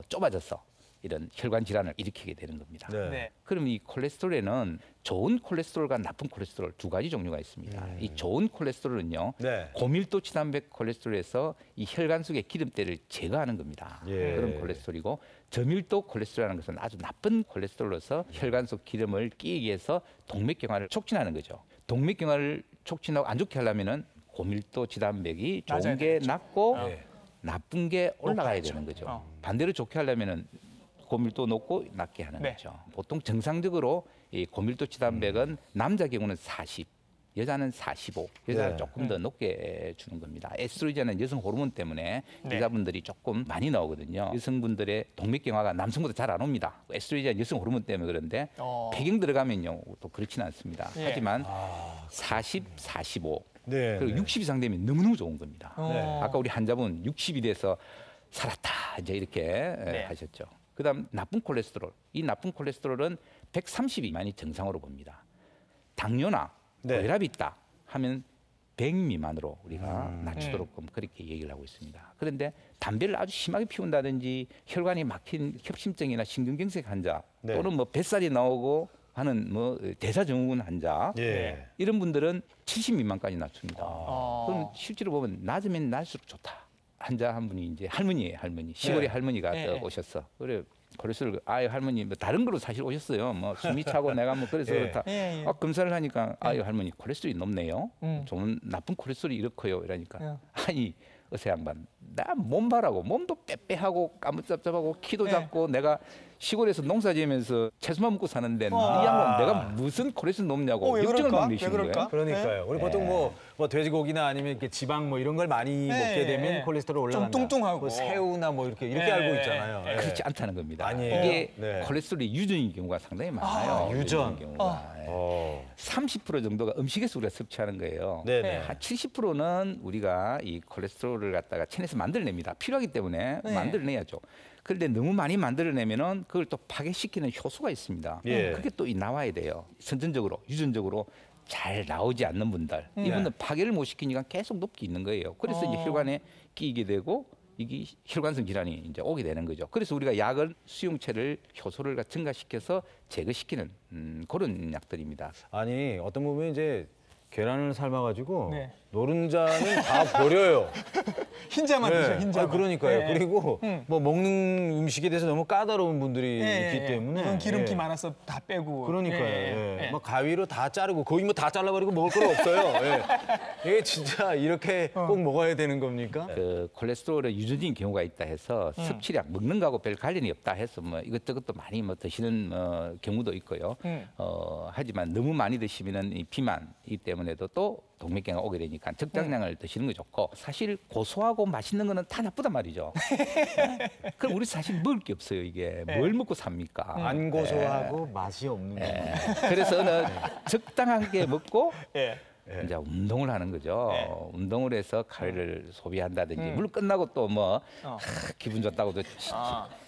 [SPEAKER 4] 좁아져서 이런 혈관 질환을 일으키게 되는 겁니다.
[SPEAKER 5] 네.
[SPEAKER 6] 네.
[SPEAKER 4] 그럼 이 콜레스테롤에는 좋은 콜레스테롤과 나쁜 콜레스테롤 두 가지 종류가 있습니다. 이 좋은 콜레스테롤은요,
[SPEAKER 5] 네.
[SPEAKER 4] 고밀도 지단백 콜레스테롤에서 이 혈관 속의 기름때를 제거하는 겁니다.
[SPEAKER 5] 예.
[SPEAKER 4] 그런 콜레스테롤이고 저밀도 콜레스테롤이라는 것은 아주 나쁜 콜레스테롤로서 혈관 속 기름을 끼게 해서 동맥경화를 촉진하는 거죠. 동맥경화를 촉진하고 안 좋게 하려면은 고밀도 지단백이
[SPEAKER 6] 낮아야
[SPEAKER 4] 좋은 게
[SPEAKER 6] 되겠죠.
[SPEAKER 4] 낮고
[SPEAKER 5] 네.
[SPEAKER 4] 나쁜 게 올라가야
[SPEAKER 6] 높아야죠.
[SPEAKER 4] 되는 거죠.
[SPEAKER 6] 어.
[SPEAKER 4] 반대로 좋게 하려면은 고밀도 높고 낮게 하는
[SPEAKER 6] 네.
[SPEAKER 4] 거죠. 보통 정상적으로 이 고밀도 지단백은 남자 경우는 40, 여자는 45, 여자는
[SPEAKER 5] 네.
[SPEAKER 4] 조금 더 높게 주는 겁니다. 에스트로겐은 여성 호르몬 때문에
[SPEAKER 6] 네.
[SPEAKER 4] 여자분들이 조금 많이 나오거든요. 여성분들의 동맥경화가 남성보다 잘 안 옵니다. 에스트로겐은 여성 호르몬 때문에 그런데 폐경 들어가면요 또 그렇지는 않습니다.
[SPEAKER 6] 예.
[SPEAKER 4] 하지만 40, 45
[SPEAKER 5] 네.
[SPEAKER 4] 그리고 60 이상 되면 너무너무 좋은 겁니다.
[SPEAKER 6] 네.
[SPEAKER 4] 아까 우리 환자분 60이 돼서 살았다 이제 이렇게
[SPEAKER 6] 네.
[SPEAKER 4] 하셨죠. 그다음 나쁜 콜레스테롤. 이 나쁜 콜레스테롤은 130이 미만이 정상으로 봅니다. 당뇨나
[SPEAKER 5] 네.
[SPEAKER 4] 고혈압이 있다 하면 100 미만으로 우리가 낮추도록 그렇게 얘기를 하고 있습니다. 그런데 담배를 아주 심하게 피운다든지 혈관이 막힌 협심증이나 신경경색 환자
[SPEAKER 5] 네.
[SPEAKER 4] 또는 뭐 뱃살이 나오고 하는 뭐 대사증후군 환자
[SPEAKER 5] 예.
[SPEAKER 4] 이런 분들은 70 미만까지 낮춥니다.
[SPEAKER 6] 어.
[SPEAKER 4] 그럼 실제로 보면 낮으면 낮을수록 좋다. 환자 한 분이 이제 할머니예요, 할머니. 시골에
[SPEAKER 5] 네.
[SPEAKER 4] 할머니가
[SPEAKER 6] 네,
[SPEAKER 4] 또
[SPEAKER 6] 네.
[SPEAKER 4] 오셨어. 그래 콜레스테롤 아유 할머니 뭐 다른 거로 사실 오셨어요. 뭐 숨이 차고 내가 뭐 그래서
[SPEAKER 5] 예.
[SPEAKER 4] 그렇다.
[SPEAKER 6] 예, 예.
[SPEAKER 4] 검사를 하니까 아유 할머니 콜레스테롤이 높네요.
[SPEAKER 6] 음.
[SPEAKER 4] 좋은 나쁜 콜레스테롤이 이렇고요. 이러니까
[SPEAKER 6] 예.
[SPEAKER 4] 아니 어서 양반 나 몸 봐라고 몸도 빼빼하고 까무잡잡하고 키도
[SPEAKER 6] 예.
[SPEAKER 4] 작고 내가 시골에서 농사 지으면서 채소만 먹고 사는데 이
[SPEAKER 6] 아.
[SPEAKER 4] 양반 내가 무슨 콜레스테롤 높냐고
[SPEAKER 6] 왜
[SPEAKER 4] 역정을
[SPEAKER 6] 그럴까?
[SPEAKER 4] 막
[SPEAKER 6] 왜
[SPEAKER 4] 내시는
[SPEAKER 6] 그럴까?
[SPEAKER 4] 거예요.
[SPEAKER 5] 그러니까요. 우리 보통 뭐 돼지고기나 아니면 이렇게 지방 뭐 이런 걸 많이 먹게 되면
[SPEAKER 6] 예.
[SPEAKER 5] 콜레스테롤
[SPEAKER 6] 좀
[SPEAKER 5] 올라간다.
[SPEAKER 6] 뚱뚱하고.
[SPEAKER 5] 뭐 새우나 뭐 이렇게
[SPEAKER 6] 예,
[SPEAKER 5] 알고
[SPEAKER 6] 예,
[SPEAKER 5] 있잖아요.
[SPEAKER 6] 예.
[SPEAKER 5] 예.
[SPEAKER 4] 그렇지 않다는 겁니다.
[SPEAKER 5] 아니에요?
[SPEAKER 4] 이게
[SPEAKER 5] 네.
[SPEAKER 4] 콜레스테롤이 유전인 경우가 상당히 많아요.
[SPEAKER 5] 유전.
[SPEAKER 4] 유전인 경우가. 예. 30% 정도가 음식에서 우리가 섭취하는 거예요.
[SPEAKER 5] 네네.
[SPEAKER 4] 한 70%는 우리가 이 콜레스테롤을 갖다가 체내에서 만들어냅니다. 필요하기 때문에
[SPEAKER 6] 네.
[SPEAKER 4] 만들어내야죠. 그런데 너무 많이 만들어내면은 그걸 또 파괴시키는 효소가 있습니다.
[SPEAKER 5] 예.
[SPEAKER 4] 그게 또 나와야 돼요. 선천적으로, 유전적으로 잘 나오지 않는 분들. 이분은 파괴를 못 시키니까 계속 높게 있는 거예요. 그래서 이제 혈관에 끼게 되고 이게 혈관성 질환이 이제 오게 되는 거죠. 그래서 우리가 약을 수용체를 효소를 증가시켜서 제거시키는 그런 약들입니다.
[SPEAKER 5] 아니 어떤 보면 이제 계란을 삶아가지고
[SPEAKER 6] 네.
[SPEAKER 5] 노른자는 다 버려요.
[SPEAKER 6] 흰자만
[SPEAKER 5] 네.
[SPEAKER 6] 드셔, 흰자만.
[SPEAKER 5] 아, 그러니까요.
[SPEAKER 6] 예, 예.
[SPEAKER 5] 그리고 뭐 먹는 음식에 대해서 너무 까다로운 분들이
[SPEAKER 6] 예,
[SPEAKER 5] 있기
[SPEAKER 6] 예.
[SPEAKER 5] 때문에
[SPEAKER 6] 이건 기름기
[SPEAKER 5] 예.
[SPEAKER 6] 많아서 다 빼고.
[SPEAKER 5] 그러니까요.
[SPEAKER 6] 예, 예,
[SPEAKER 5] 예.
[SPEAKER 6] 예.
[SPEAKER 5] 뭐 가위로 다 자르고 거의 뭐 다 잘라버리고 먹을 거 없어요. 예. 이게 진짜 이렇게 꼭 먹어야 되는 겁니까?
[SPEAKER 4] 그 콜레스테롤의 유전적인 경우가 있다 해서 섭취량 먹는 거하고 별 관련이 없다 해서 뭐 이것저것도 많이 뭐 드시는 경우도 있고요. 하지만 너무 많이 드시면은 이 비만이기 때문에도 또 동맥경화 오게 되니까 적당량을 드시는 게 좋고 사실 고소하고 맛있는 거는 다 나쁘단 말이죠. 그럼 우리 사실 먹을 게 없어요 이게 뭘 먹고 삽니까?
[SPEAKER 5] 안 고소하고 맛이 없는 거.
[SPEAKER 4] 그래서는 적당하게 먹고
[SPEAKER 6] 예.
[SPEAKER 4] 이제 운동을 하는 거죠.
[SPEAKER 6] 네.
[SPEAKER 4] 운동을 해서 칼로리를 소비한다든지 물론 끝나고 또 뭐 기분 좋다고도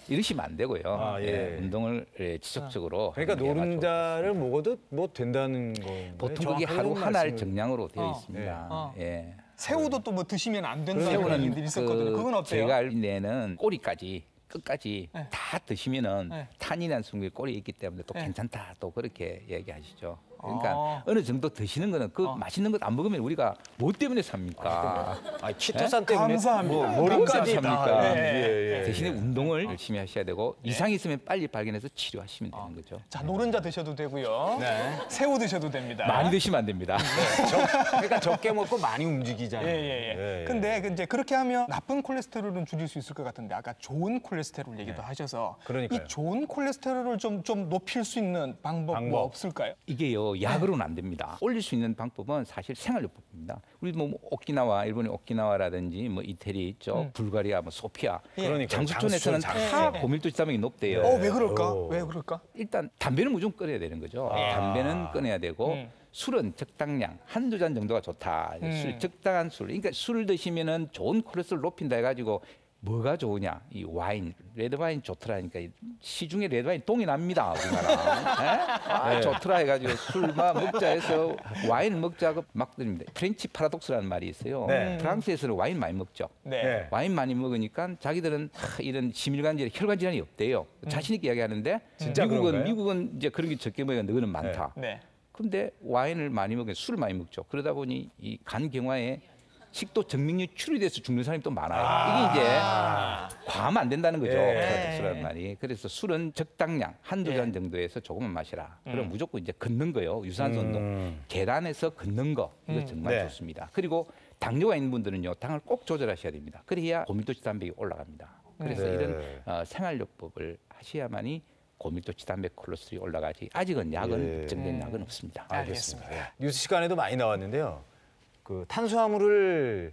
[SPEAKER 4] 이러시면 안 되고요.
[SPEAKER 5] 아, 예.
[SPEAKER 4] 운동을 지속적으로
[SPEAKER 5] 그러니까
[SPEAKER 4] 하는 게 아주
[SPEAKER 5] 노른자를 먹어도 뭐 된다는 거예요.
[SPEAKER 4] 보통 그게 하루 한 알 정량으로 되어 있습니다. 예.
[SPEAKER 6] 새우도 또 뭐 드시면 안 된다는
[SPEAKER 4] 새우는
[SPEAKER 6] 얘기들이 있었거든요. 그건 어때요?
[SPEAKER 4] 제가 알기에는 꼬리까지 끝까지 다 드시면은
[SPEAKER 6] 네.
[SPEAKER 4] 탄이라는 성분이 꼬리에 있기 때문에 또
[SPEAKER 6] 네.
[SPEAKER 4] 괜찮다 또 그렇게 얘기하시죠. 그러니까
[SPEAKER 6] 아.
[SPEAKER 4] 어느 정도 드시는 거는 그 맛있는 것 안 먹으면 우리가 뭐 때문에 삽니까?
[SPEAKER 5] 아, 치토산 때문에
[SPEAKER 6] 감사합니다.
[SPEAKER 5] 뭐 머리까지 다.
[SPEAKER 4] 감사합니까?
[SPEAKER 5] 예, 예.
[SPEAKER 4] 대신에 운동을 열심히 하셔야 되고 이상이 있으면 빨리 발견해서 치료하시면 되는 거죠.
[SPEAKER 6] 자, 노른자 드셔도 되고요.
[SPEAKER 5] 네.
[SPEAKER 6] 새우 드셔도 됩니다.
[SPEAKER 4] 많이 드시면 안 됩니다.
[SPEAKER 5] 그러니까 적게 먹고 많이 움직이잖아요.
[SPEAKER 6] 예. 근데 이제 그렇게 하면 나쁜 콜레스테롤은 줄일 수 있을 것 같은데 아까 좋은 콜레스테롤 얘기도 하셔서
[SPEAKER 5] 그러니까요.
[SPEAKER 6] 이 좋은 콜레스테롤을 좀 높일 수 있는 방법 뭐 없을까요?
[SPEAKER 4] 이게요 약으로는 안 됩니다. 올릴 수 있는 방법은 사실 생활요법입니다. 우리 뭐 오키나와 일본의 오키나와라든지 뭐 이태리 있죠, 불가리아, 뭐 소피아,
[SPEAKER 5] 그러니까요.
[SPEAKER 4] 장수촌에서는
[SPEAKER 5] 장수촌.
[SPEAKER 4] 다 고밀도 지방이 높대요.
[SPEAKER 6] 왜 그럴까?
[SPEAKER 5] 오.
[SPEAKER 6] 왜 그럴까?
[SPEAKER 4] 일단 담배는 무조건 끊어야 되는 거죠. 담배는 끊어야 되고 술은 적당량, 한두 잔 정도가 좋다. 적당한 술. 그러니까 술 드시면은 좋은 콜레스테롤 높인다 해가지고 뭐가 좋으냐? 이 와인, 레드 와인 좋더라니까. 시중에 레드 와인 똥이 납니다, 우리나라. 네? 좋더라 해가지고 술만 먹자 해서 와인 먹자고 막 드립니다. 프렌치 파라독스라는 말이 있어요.
[SPEAKER 5] 네.
[SPEAKER 4] 프랑스에서는 와인 많이 먹죠.
[SPEAKER 6] 네.
[SPEAKER 4] 와인 많이 먹으니까 자기들은 이런 심혈관 질환, 혈관 질환이 없대요. 자신 있게 이야기하는데
[SPEAKER 5] 진짜 그런가요?
[SPEAKER 4] 미국은 이제 그런 게 적게 먹으니까 너는 많다.
[SPEAKER 6] 네.
[SPEAKER 4] 근데 와인을 많이 먹으면 술을 많이 먹죠. 그러다 보니 이 간 경화에 식도 정맥류 출혈돼서 죽는 사람이 또 많아요. 이게 이제 과하면 안 된다는 거죠. 파라독스라는 말이. 그래서 술은 적당량, 한두 잔 정도에서 조금만 마시라. 그럼 무조건 이제 걷는 거요. 유산소 운동. 계단에서 걷는 거. 이거 정말
[SPEAKER 5] 네.
[SPEAKER 4] 좋습니다. 그리고 당뇨가 있는 분들은요. 당을 꼭 조절하셔야 됩니다. 그래야 고밀도치 단백이 올라갑니다. 그래서
[SPEAKER 5] 네.
[SPEAKER 4] 이런 생활요법을 하셔야만이 고밀도치 단백 콜레스테롤이 올라가지. 아직은 약은 입증된 약은 없습니다.
[SPEAKER 5] 알겠습니다. 뉴스 시간에도 많이 나왔는데요. 그 탄수화물을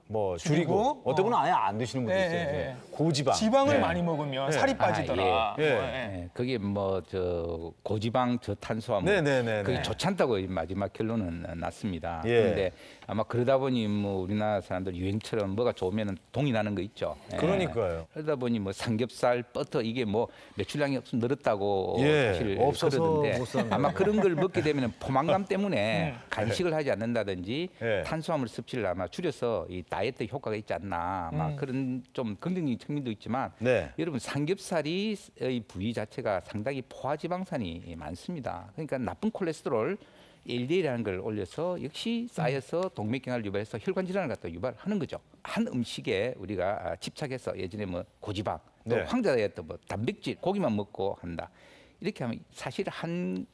[SPEAKER 5] 뭐 줄이고 어떤 분은 아예 안 드시는 분도 있어요. 네. 고지방.
[SPEAKER 6] 지방을 많이 먹으면 살이 빠지더라.
[SPEAKER 5] 예.
[SPEAKER 4] 예, 그게 뭐 저 고지방 저탄수화물
[SPEAKER 5] 네네네.
[SPEAKER 4] 그게 좋지 않다고 마지막 결론은 났습니다.
[SPEAKER 5] 예.
[SPEAKER 4] 그런데 아마 그러다 보니 뭐 우리나라 사람들 유행처럼 뭐가 좋으면 동이 나는 거 있죠. 예.
[SPEAKER 5] 그러니까요.
[SPEAKER 4] 그러다 보니 뭐 삼겹살, 버터 이게 뭐 매출량이 없으면 늘었다고
[SPEAKER 5] 예,
[SPEAKER 4] 사실
[SPEAKER 5] 없어서
[SPEAKER 4] 그러던데
[SPEAKER 5] 못 샀는데.
[SPEAKER 4] 아마 그런 걸 먹게 되면 포만감 때문에 간식을 하지 않는다든지
[SPEAKER 5] 예.
[SPEAKER 4] 탄수화물 섭취를 아마 줄여서 이 다이어트 효과가 있지 않나 막 그런 좀 긍정적인 측면도 있지만
[SPEAKER 5] 네.
[SPEAKER 4] 여러분 삼겹살이 이 부위 자체가 상당히 포화지방산이 많습니다. 그러니까 나쁜 콜레스테롤 LDL이라는 걸 올려서 역시 쌓여서 동맥경화를 유발해서 혈관 질환을 갖다 유발하는 거죠. 한 음식에 우리가 집착해서 예전에 뭐 고지방 또
[SPEAKER 5] 네.
[SPEAKER 4] 황자 다이어트 뭐 단백질 고기만 먹고 한다. 이렇게 하면 사실 한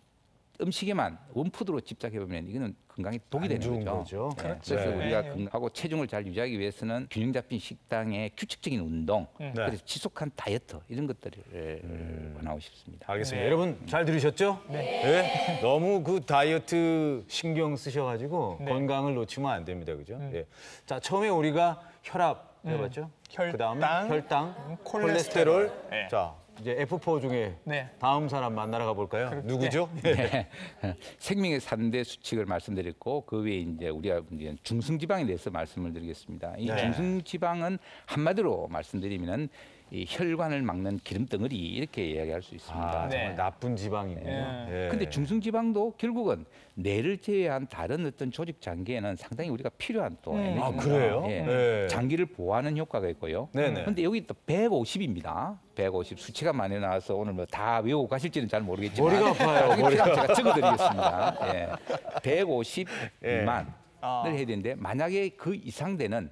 [SPEAKER 4] 음식에만 원푸드로 집착해 보면 이거는 건강에 독이
[SPEAKER 5] 안
[SPEAKER 4] 되는
[SPEAKER 5] 좋은
[SPEAKER 4] 거죠.
[SPEAKER 5] 거죠.
[SPEAKER 4] 네. 그래서
[SPEAKER 5] 네.
[SPEAKER 4] 우리가 건강하고 체중을 잘 유지하기 위해서는 균형 잡힌 식단에 규칙적인 운동,
[SPEAKER 5] 네.
[SPEAKER 4] 그래서 지속한 다이어트 이런 것들을 권하고 싶습니다.
[SPEAKER 5] 알겠습니다. 여러분 잘 들으셨죠? 네. 너무 그 다이어트 신경 쓰셔가지고 건강을 놓치면 안 됩니다, 그죠? 예. 자 처음에 우리가 혈압 해봤죠? 그다음에 혈당, 콜레스테롤.
[SPEAKER 6] 네.
[SPEAKER 5] 자 이제 F4 중에
[SPEAKER 6] 네.
[SPEAKER 5] 다음 사람 만나러 가볼까요? 누구죠?
[SPEAKER 4] 네. 생명의 3대 수칙을 말씀드렸고 그 외에 이제 우리가 이제 중성지방에 대해서 말씀을 드리겠습니다. 이
[SPEAKER 5] 네.
[SPEAKER 4] 중성지방은 한마디로 말씀드리면은 이 혈관을 막는 기름덩어리 이렇게 이야기할 수 있습니다.
[SPEAKER 5] 아, 정말
[SPEAKER 6] 네.
[SPEAKER 5] 나쁜 지방이군요. 예.
[SPEAKER 4] 근데 중성지방도 결국은 뇌를 제외한 다른 어떤 조직 장기에는 상당히 우리가 필요한 또 에너지입니다.
[SPEAKER 5] 아, 그래요?
[SPEAKER 4] 예.
[SPEAKER 5] 네.
[SPEAKER 4] 장기를 보호하는 효과가 있고요.
[SPEAKER 5] 네네.
[SPEAKER 4] 그런데 여기 또 150입니다. 150 수치가 많이 나와서 오늘 뭐 다 외우고 가실지는 잘 모르겠지만
[SPEAKER 5] 머리가 아파요,
[SPEAKER 4] 나중에
[SPEAKER 5] 머리가.
[SPEAKER 4] 필요하면 제가 적어드리겠습니다. 예. 150
[SPEAKER 5] 예.
[SPEAKER 4] 미만을 해야 되는데 만약에 그 이상 되는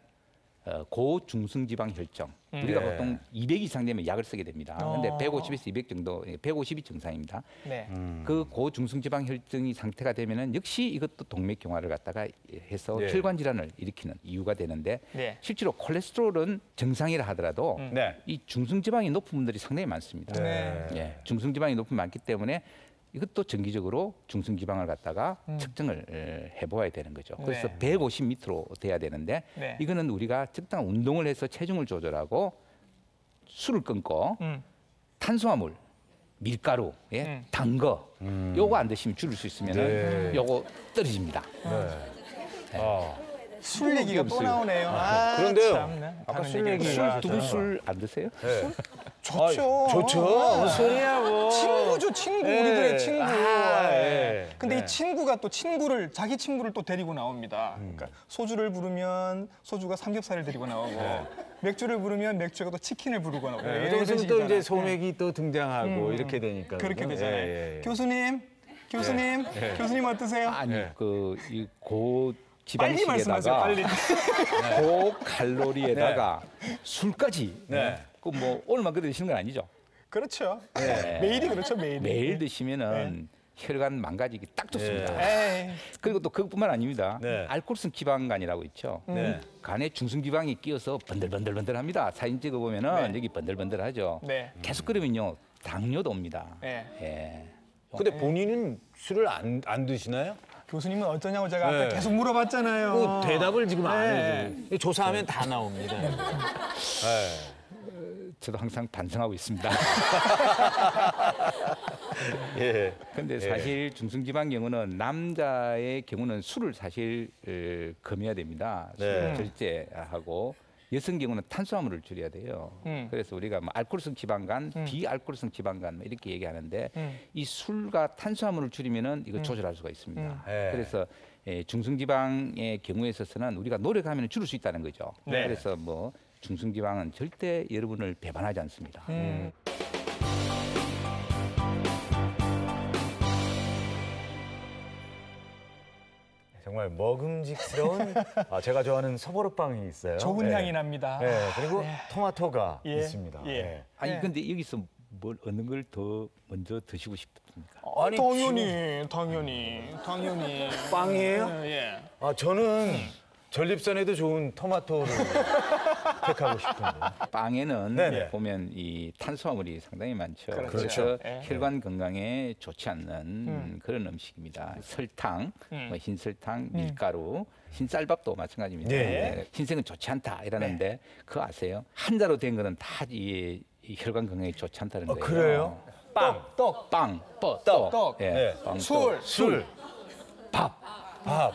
[SPEAKER 4] 고중성지방 혈증 우리가
[SPEAKER 5] 네.
[SPEAKER 4] 보통 200 이상 되면 약을 쓰게 됩니다. 그런데 150에서 200 정도, 150이 정상입니다.
[SPEAKER 6] 네.
[SPEAKER 4] 그 고중성지방 혈증이 상태가 되면은 역시 이것도 동맥경화를 갖다가 해서
[SPEAKER 5] 네.
[SPEAKER 4] 혈관 질환을 일으키는 이유가 되는데
[SPEAKER 6] 네.
[SPEAKER 4] 실제로 콜레스테롤은 정상이라 하더라도
[SPEAKER 5] 네.
[SPEAKER 4] 이 중성지방이 높은 분들이 상당히 많습니다.
[SPEAKER 5] 네.
[SPEAKER 4] 예, 중성지방이 높은 많기 때문에 이것도 정기적으로 중성지방을 갖다가 측정을 해보아야 되는 거죠. 그래서
[SPEAKER 6] 네.
[SPEAKER 4] 150 밑으로 돼야 되는데
[SPEAKER 6] 네.
[SPEAKER 4] 이거는 우리가 적당한 운동을 해서 체중을 조절하고 술을 끊고 탄수화물, 밀가루, 예? 단 거, 요거 안 드시면 줄일 수 있으면
[SPEAKER 5] 네.
[SPEAKER 4] 요거 떨어집니다.
[SPEAKER 6] 술 얘기가 또
[SPEAKER 4] 없어요.
[SPEAKER 6] 나오네요. 아,
[SPEAKER 5] 그런데요.
[SPEAKER 6] 참나.
[SPEAKER 5] 아까
[SPEAKER 6] 다른
[SPEAKER 5] 술
[SPEAKER 6] 얘기를
[SPEAKER 5] 얘기
[SPEAKER 6] 하죠.
[SPEAKER 4] 두 분 술 안 드세요?
[SPEAKER 6] 좋죠.
[SPEAKER 5] 좋죠. 무슨 소리야, 뭐.
[SPEAKER 6] 친구죠, 친구.
[SPEAKER 5] 예.
[SPEAKER 6] 우리들의 친구.
[SPEAKER 5] 아,
[SPEAKER 6] 예.
[SPEAKER 5] 예.
[SPEAKER 6] 근데
[SPEAKER 5] 네.
[SPEAKER 6] 이 친구가 또 자기 친구를 또 데리고 나옵니다. 그러니까 소주를 부르면 소주가 삼겹살을 데리고 나오고 맥주를 부르면 맥주가 또 치킨을 부르고 나오고.
[SPEAKER 5] 네.
[SPEAKER 6] 이런
[SPEAKER 5] 좀 있으면 또
[SPEAKER 6] 식이잖아요.
[SPEAKER 5] 이제 소맥이 또 등장하고 이렇게 되니까.
[SPEAKER 6] 그렇게
[SPEAKER 5] 그죠?
[SPEAKER 6] 되잖아요.
[SPEAKER 5] 예, 예.
[SPEAKER 6] 교수님 어떠세요?
[SPEAKER 4] 아니
[SPEAKER 5] 네.
[SPEAKER 4] 이
[SPEAKER 6] 빨리 말씀하세요,
[SPEAKER 4] 고지방식에다가
[SPEAKER 6] 빨리.
[SPEAKER 4] 고칼로리에다가 술까지
[SPEAKER 5] 네.
[SPEAKER 4] 그 뭐 오늘만 그래 드시는 건 아니죠?
[SPEAKER 6] 그렇죠. 매일이 그렇죠, 매일이.
[SPEAKER 4] 매일 드시면은 혈관 망가지기 딱 좋습니다.
[SPEAKER 6] 에이.
[SPEAKER 4] 그리고 또 그것뿐만 아닙니다.
[SPEAKER 5] 네.
[SPEAKER 4] 알코올성 지방간이라고 있죠.
[SPEAKER 5] 네.
[SPEAKER 4] 간에 중성지방이 끼어서 번들번들번들합니다. 사진 찍어 보면은
[SPEAKER 6] 네.
[SPEAKER 4] 여기 번들번들하죠.
[SPEAKER 6] 네.
[SPEAKER 4] 계속 그러면요 당뇨도 옵니다.
[SPEAKER 6] 네.
[SPEAKER 4] 예.
[SPEAKER 5] 근데 본인은 술을 안 드시나요?
[SPEAKER 6] 교수님은 어떠냐고 제가
[SPEAKER 5] 네.
[SPEAKER 6] 아까 계속 물어봤잖아요.
[SPEAKER 5] 그 대답을 지금 안
[SPEAKER 6] 네.
[SPEAKER 5] 해줘요. 조사하면 다 나옵니다. 네.
[SPEAKER 4] 저도 항상 반성하고 있습니다.
[SPEAKER 5] 예.
[SPEAKER 4] 근데 사실 중성지방 경우는 남자의 경우는 술을 사실 금해야 됩니다. 술을
[SPEAKER 5] 네.
[SPEAKER 4] 절제하고 여성 경우는 탄수화물을 줄여야 돼요. 그래서 우리가 뭐 알코올성 지방간, 비알코올성 지방간 이렇게 얘기하는데 이 술과 탄수화물을 줄이면은 이거 조절할 수가 있습니다.
[SPEAKER 5] 네.
[SPEAKER 4] 그래서 중성지방의 경우에 있어서는 우리가 노력하면 줄일 수 있다는 거죠.
[SPEAKER 6] 네.
[SPEAKER 4] 그래서 뭐 중성지방은 절대 여러분을 배반하지 않습니다.
[SPEAKER 5] 정말 먹음직스러운 제가 좋아하는 소보루빵이 있어요.
[SPEAKER 6] 좋은
[SPEAKER 5] 예.
[SPEAKER 6] 향이 납니다.
[SPEAKER 5] 네, 그리고
[SPEAKER 6] 네.
[SPEAKER 5] 토마토가
[SPEAKER 6] 예,
[SPEAKER 5] 있습니다.
[SPEAKER 6] 예.
[SPEAKER 5] 예.
[SPEAKER 4] 아니
[SPEAKER 6] 네.
[SPEAKER 4] 근데 여기서 뭘 어느 걸 더 먼저 드시고 싶습니까?
[SPEAKER 5] 아니,
[SPEAKER 6] 당연히.
[SPEAKER 5] 빵이에요?
[SPEAKER 6] 예.
[SPEAKER 5] 저는 전립선에도 좋은 토마토를 택하고 싶은데.
[SPEAKER 4] 빵에는
[SPEAKER 5] 네네.
[SPEAKER 4] 보면 이 탄수화물이 상당히 많죠.
[SPEAKER 6] 그렇죠.
[SPEAKER 4] 그래서
[SPEAKER 6] 예.
[SPEAKER 4] 혈관 건강에 좋지 않는 그런 음식입니다. 설탕, 뭐 흰설탕, 밀가루, 흰쌀밥도 마찬가지입니다.
[SPEAKER 5] 예.
[SPEAKER 4] 네, 흰색은 좋지 않다 이러는데 그거 아세요? 한자로 된 거는 다 이 혈관 건강에 좋지 않다는 거예요.
[SPEAKER 5] 그래요? 빵,
[SPEAKER 6] 떡.
[SPEAKER 4] 빵,
[SPEAKER 6] 떡.
[SPEAKER 4] 예,
[SPEAKER 5] 네.
[SPEAKER 4] 빵,
[SPEAKER 6] 술.
[SPEAKER 4] 떡, 술, 밥,
[SPEAKER 5] 밥.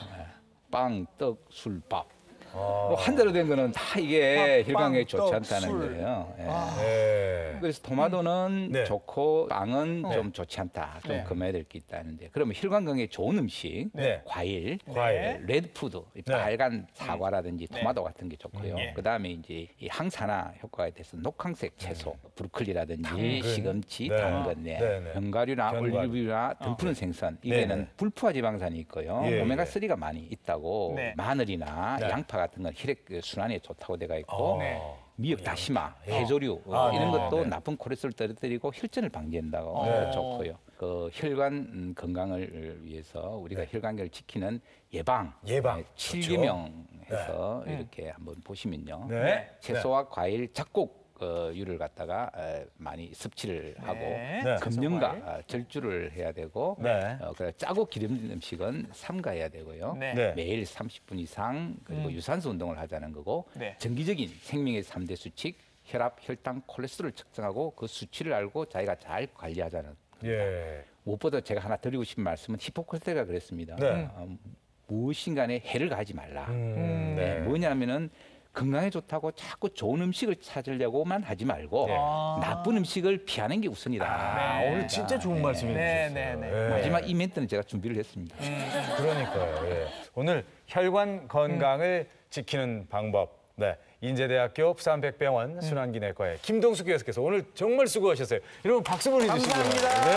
[SPEAKER 4] 빵, 떡, 술, 밥. 뭐 한자로 된 거는 다 이게
[SPEAKER 6] 밥,
[SPEAKER 4] 혈관에
[SPEAKER 6] 빵,
[SPEAKER 4] 좋지
[SPEAKER 6] 떡,
[SPEAKER 4] 않다는
[SPEAKER 6] 술.
[SPEAKER 4] 거예요. 예.
[SPEAKER 5] 네.
[SPEAKER 4] 그래서 토마토는
[SPEAKER 5] 네.
[SPEAKER 4] 좋고 빵은 좀 좋지 않다. 좀
[SPEAKER 6] 네.
[SPEAKER 4] 금해야 될 게 있다는데 그러면 혈관 건강에 좋은 음식,
[SPEAKER 5] 네.
[SPEAKER 4] 과일,
[SPEAKER 5] 과일.
[SPEAKER 4] 레드푸드, 이 빨간 사과라든지 토마토 같은 게 좋고요.
[SPEAKER 6] 예.
[SPEAKER 4] 그다음에 이제 이 항산화 효과에 대해서 녹황색 채소, 브로콜리라든지
[SPEAKER 5] 당근.
[SPEAKER 4] 시금치,
[SPEAKER 5] 네.
[SPEAKER 4] 당근,
[SPEAKER 5] 네, 네.
[SPEAKER 4] 견과류나
[SPEAKER 5] 견과류.
[SPEAKER 4] 올리브유나 등푸른 생선
[SPEAKER 5] 네,
[SPEAKER 4] 이게는
[SPEAKER 5] 네.
[SPEAKER 4] 불포화 지방산이 있고요.
[SPEAKER 5] 예,
[SPEAKER 4] 오메가 3가 많이 있다고
[SPEAKER 6] 네.
[SPEAKER 4] 마늘이나
[SPEAKER 5] 네.
[SPEAKER 4] 양파 같은 건 혈액 순환에 좋다고 되어 있고
[SPEAKER 6] 네.
[SPEAKER 4] 미역, 다시마, 해조류 이런
[SPEAKER 5] 네.
[SPEAKER 4] 것도
[SPEAKER 5] 네.
[SPEAKER 4] 나쁜 콜레스테롤 떨어뜨리고 혈전을 방지한다고
[SPEAKER 5] 네.
[SPEAKER 4] 좋고요. 그 혈관 건강을 위해서 우리가 혈관계를 지키는 예방,
[SPEAKER 5] 예방.
[SPEAKER 4] 7계명해서 이렇게 한번 보시면요.
[SPEAKER 5] 네.
[SPEAKER 4] 채소와 과일, 잡곡류를 갖다가 많이 섭취를 하고
[SPEAKER 6] 네.
[SPEAKER 4] 금연과 절주를 해야 되고
[SPEAKER 5] 네.
[SPEAKER 4] 그래 짜고 기름진 음식은 삼가해야 되고요.
[SPEAKER 6] 네.
[SPEAKER 5] 네.
[SPEAKER 4] 매일 30분 이상 그리고 유산소 운동을 하자는 거고
[SPEAKER 6] 네.
[SPEAKER 4] 정기적인 생명의 3대 수칙 혈압, 혈당, 콜레스테롤을 측정하고 그 수치를 알고 자기가 잘 관리하자는
[SPEAKER 5] 예.
[SPEAKER 4] 무엇보다 제가 하나 드리고 싶은 말씀은 히포크라테스가 그랬습니다.
[SPEAKER 5] 네.
[SPEAKER 4] 무엇인간에 해를 가하지 말라.
[SPEAKER 5] 네.
[SPEAKER 4] 뭐냐면은 건강에 좋다고 자꾸 좋은 음식을 찾으려고만 하지 말고 나쁜 음식을 피하는 게 우선이다.
[SPEAKER 6] 네.
[SPEAKER 5] 오늘 진짜 좋은 말씀
[SPEAKER 6] 네,
[SPEAKER 5] 해주셨어요.
[SPEAKER 6] 네, 네.
[SPEAKER 5] 예.
[SPEAKER 4] 마지막 이 멘트는 제가 준비를 했습니다.
[SPEAKER 5] 그러니까요. 예. 오늘 혈관 건강을 지키는 방법. 네. 인제대학교 부산백병원 순환기내과의 김동숙 교수께서 오늘 정말 수고하셨어요. 여러분 박수 보내주시고요.
[SPEAKER 6] 감사합니다.
[SPEAKER 5] 네.